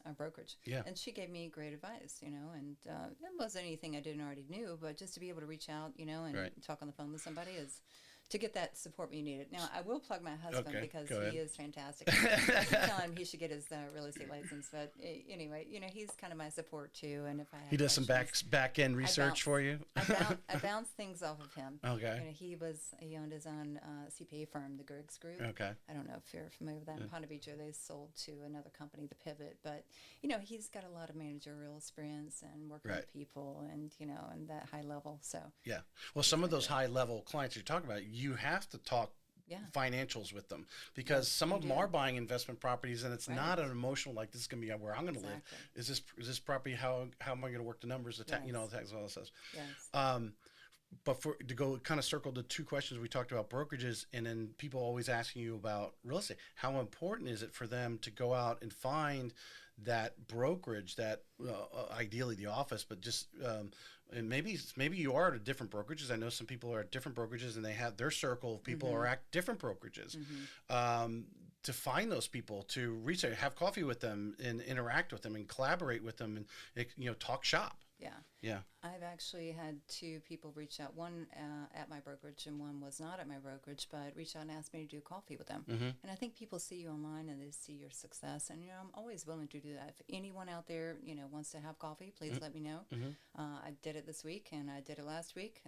our brokerage. Yeah. And she gave me great advice, and it wasn't anything I didn't already knew, but just to be able to reach out, and talk on the phone with somebody is to get that support when you need it. Now, I will plug my husband because he is fantastic. I keep telling him he should get his real estate license, but anyway, he's kind of my support too. And if I have He does some back end research for you. I bounce things off of him. Okay. He owned his own CPA firm, the Griggs Group. Okay. I don't know if you're familiar with that. In Ponte Vedra, they sold to another company, the Pivot, but he's got a lot of managerial experience and working with people, and and that high level. So yeah. Well, some of those high level clients you're talking about, you have to talk financials with them, because some of them are buying investment properties, and it's not an emotional, like, this is going to be where I'm going to live. Is this property, how am I going to work the numbers, the tax, the tax, all that stuff. Yes. But to go kind of circle the 2 questions we talked about, brokerages, and then people always asking you about real estate. How important is it for them to go out and find that brokerage, that ideally the office, but just and maybe you are at different brokerages. I know some people are at different brokerages, and they have their circle of people are at different brokerages. to find those people, to reach out, have coffee with them, and interact with them, and collaborate with them, and talk shop. Yeah. Yeah. I've actually had two people reach out, one at my brokerage and one was not at my brokerage, but reached out and asked me to do coffee with them. And I think people see you online and they see your success. And, I'm always willing to do that. If anyone out there, wants to have coffee, please let me know. I did it this week and I did it last week.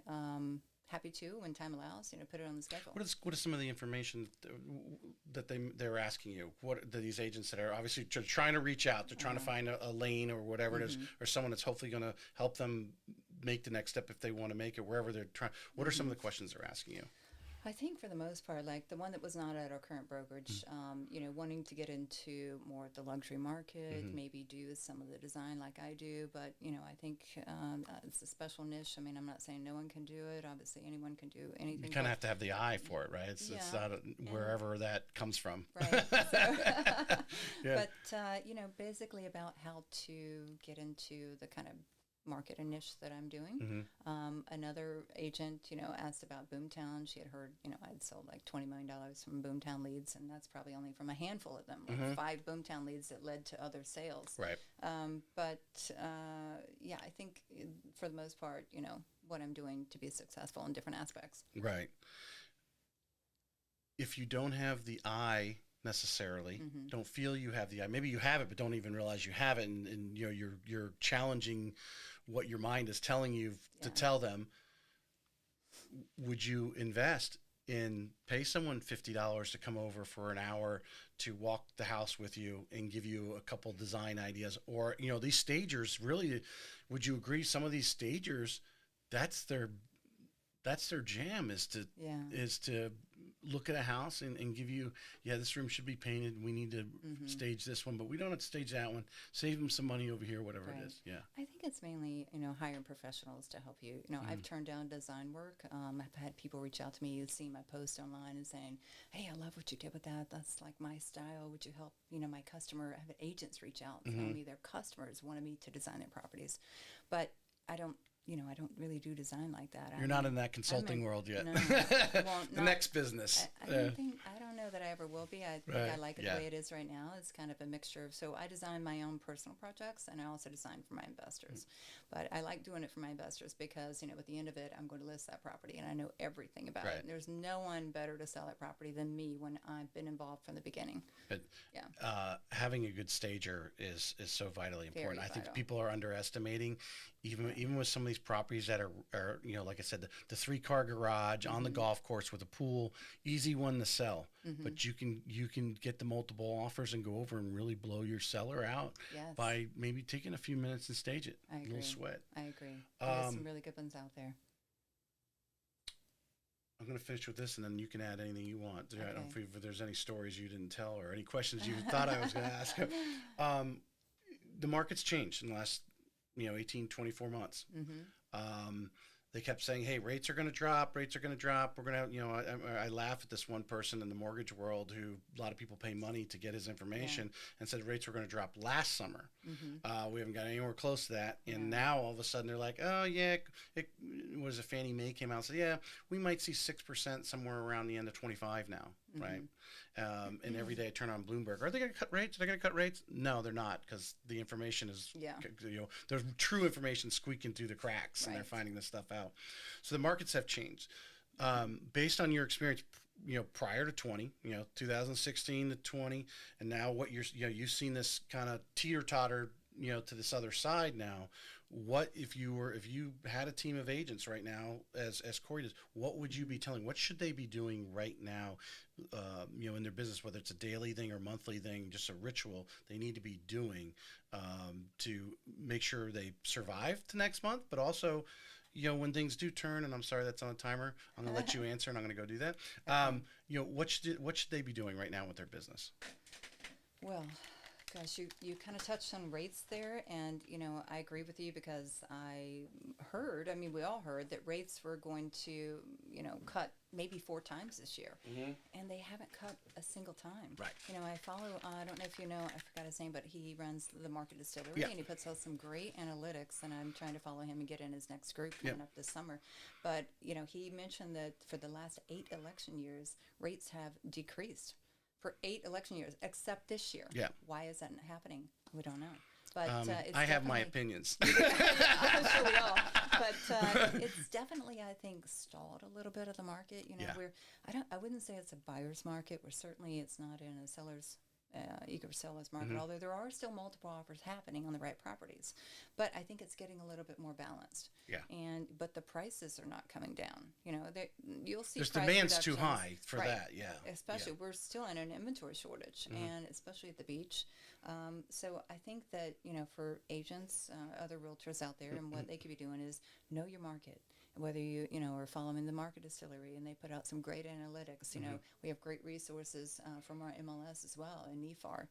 Happy to, when time allows, put it on the schedule. What is some of the information that they're asking you? What are these agents that are obviously trying to reach out? They're trying to find a lane or whatever it is, or someone that's hopefully going to help them make the next step if they want to make it wherever they're trying. What are some of the questions they're asking you? I think for the most part, like the one that was not at our current brokerage, wanting to get into more of the luxury market, maybe do some of the design like I do, but, I think it's a special niche. I mean, I'm not saying no one can do it. Obviously, anyone can do anything. You kind of have to have the eye for it, right? It's not wherever that comes from. Right. But, basically about how to get into the kind of market and niche that I'm doing. Another agent, asked about Boomtown. She had heard, I'd sold like $20 million from Boomtown leads, and that's probably only from a handful of them, like 5 Boomtown leads that led to other sales. Right. I think for the most part, what I'm doing to be successful in different aspects. Right. If you don't have the eye necessarily, don't feel you have the eye, maybe you have it, but don't even realize you have it, and you're challenging what your mind is telling you to tell them, would you invest in pay someone $50 to come over for an hour to walk the house with you and give you a couple design ideas? Or, these stagers, really, would you agree some of these stagers, that's their jam, is to look at a house and give you, this room should be painted. We need to stage this one, but we don't have to stage that one. Save them some money over here, whatever it is. Yeah. I think it's mainly, hiring professionals to help you. I've turned down design work. I've had people reach out to me, see my post online and saying, hey, I love what you did with that. That's like my style. Would you help, my customer? I have agents reach out and tell me their customers wanted me to design their properties. But I don't really do design like that. You're not in that consulting world yet. No. Well, the next business. I don't know that I ever will be. I think I like it the way it is right now. It's kind of a mixture of, so I design my own personal projects and I also design for my investors. But I like doing it for my investors because, at the end of it, I'm going to list that property and I know everything about it. There's no one better to sell that property than me when I've been involved from the beginning. But having a good stager is so vitally important. Very I think vital. people are underestimating, even with some of these properties that are like I said, the 3-car garage on the golf course with a pool, easy one to sell. But you can get the multiple offers and go over and really blow your seller out by maybe taking a few minutes and stage it. I agree. A little sweat. I agree. There's some really good ones out there. I'm going to finish with this, and then you can add anything you want. Okay. I don't know if there's any stories you didn't tell or any questions you thought I was going to ask. The market's changed in the last 18, 24 months. They kept saying, hey, rates are going to drop. We're going to, I laugh at this one person in the mortgage world who a lot of people pay money to get his information and said rates were going to drop last summer. We haven't got anywhere close to that. And now all of a sudden they're like, oh, yeah, Fannie Mae came out and said, yeah, we might see 6% somewhere around the end of 25 now, right? And every day I turn on Bloomberg. Are they going to cut rates? Are they going to cut rates? No, they're not, because the information is, there's true information squeaking through the cracks, and they're finding this stuff out. So the markets have changed. Based on your experience, prior to 20, 2016 to 20, and now what you've seen this kind of teeter-totter, to this other side now. What if you had a team of agents right now, as Corey does, what would you be telling? What should they be doing right now, in their business, whether it's a daily thing or monthly thing, just a ritual they need to be doing to make sure they survive the next month, but also, when things do turn, and I'm sorry that's on a timer, I'm going to let you answer, and I'm going to go do that. What should they be doing right now with their business? Well, gosh, you kind of touched on rates there, and, I agree with you because we all heard that rates were going to, cut maybe 4 times this year, and they haven't cut a single time. Right. I follow, I don't know if you know, I forgot his name, but he runs the Market Distillery, and he puts out some great analytics, and I'm trying to follow him and get in his next group coming up this summer. But, he mentioned that for the last 8 election years, rates have decreased. for 8 election years, except this year. Yeah. Why is that not happening? We don't know. But it's I have my definitely- opinions. I'm sure we all. But it's definitely, I think, stalled a little bit of the market. You know, Yeah. I wouldn't say it's a buyer's market. It's not in a seller's eager seller's market. Although there are still multiple offers happening on the right properties, but I think it's getting a little bit more balanced. Yeah. But the prices are not coming down. You know, you'll see There's price demand's too reductions. high for Right. that. Yeah. Especially, we're still in an inventory shortage, and especially at the beach. So I think that, you know, for agents, other realtors out there, and what they could be doing is know your market. Whether you know, are following the Market Distillery, and they put out some great analytics. You know, we have great resources from our MLS as well, and NEFAR.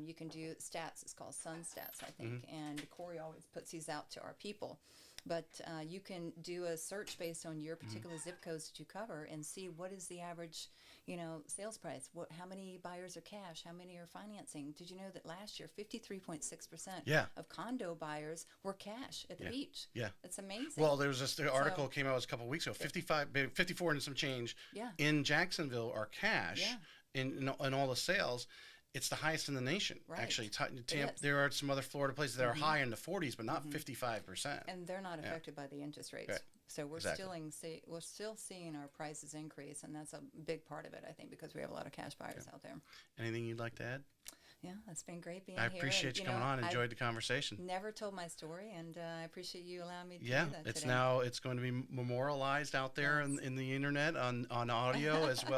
You can do stats. It's called Sun Stats, I think, and Corey always puts these out to our people. But you can do a search based on your particular zip codes that you cover and see what is the average, you know, sales price. How many buyers are cash? How many are financing? Did you know that last year 53.6% of condo buyers were cash at the beach? Yeah. It's amazing. Well, there was this article came out a couple of weeks ago. 54 and some change in Jacksonville are cash in all the sales. It's the highest in the nation, Right. actually. There are some other Florida places that are high in the 40s, but not 55%. And they're not affected by the interest rates. Right. So we're still seeing our prices increase, and that's a big part of it, I think, because we have a lot of cash buyers out there. Anything you'd like to add? Yeah, it's been great being I here. appreciate you coming on. Enjoyed the conversation. Never told my story, and I appreciate you allowing me to do that it's today. now it's going to be memorialized out there in the internet on audio as well.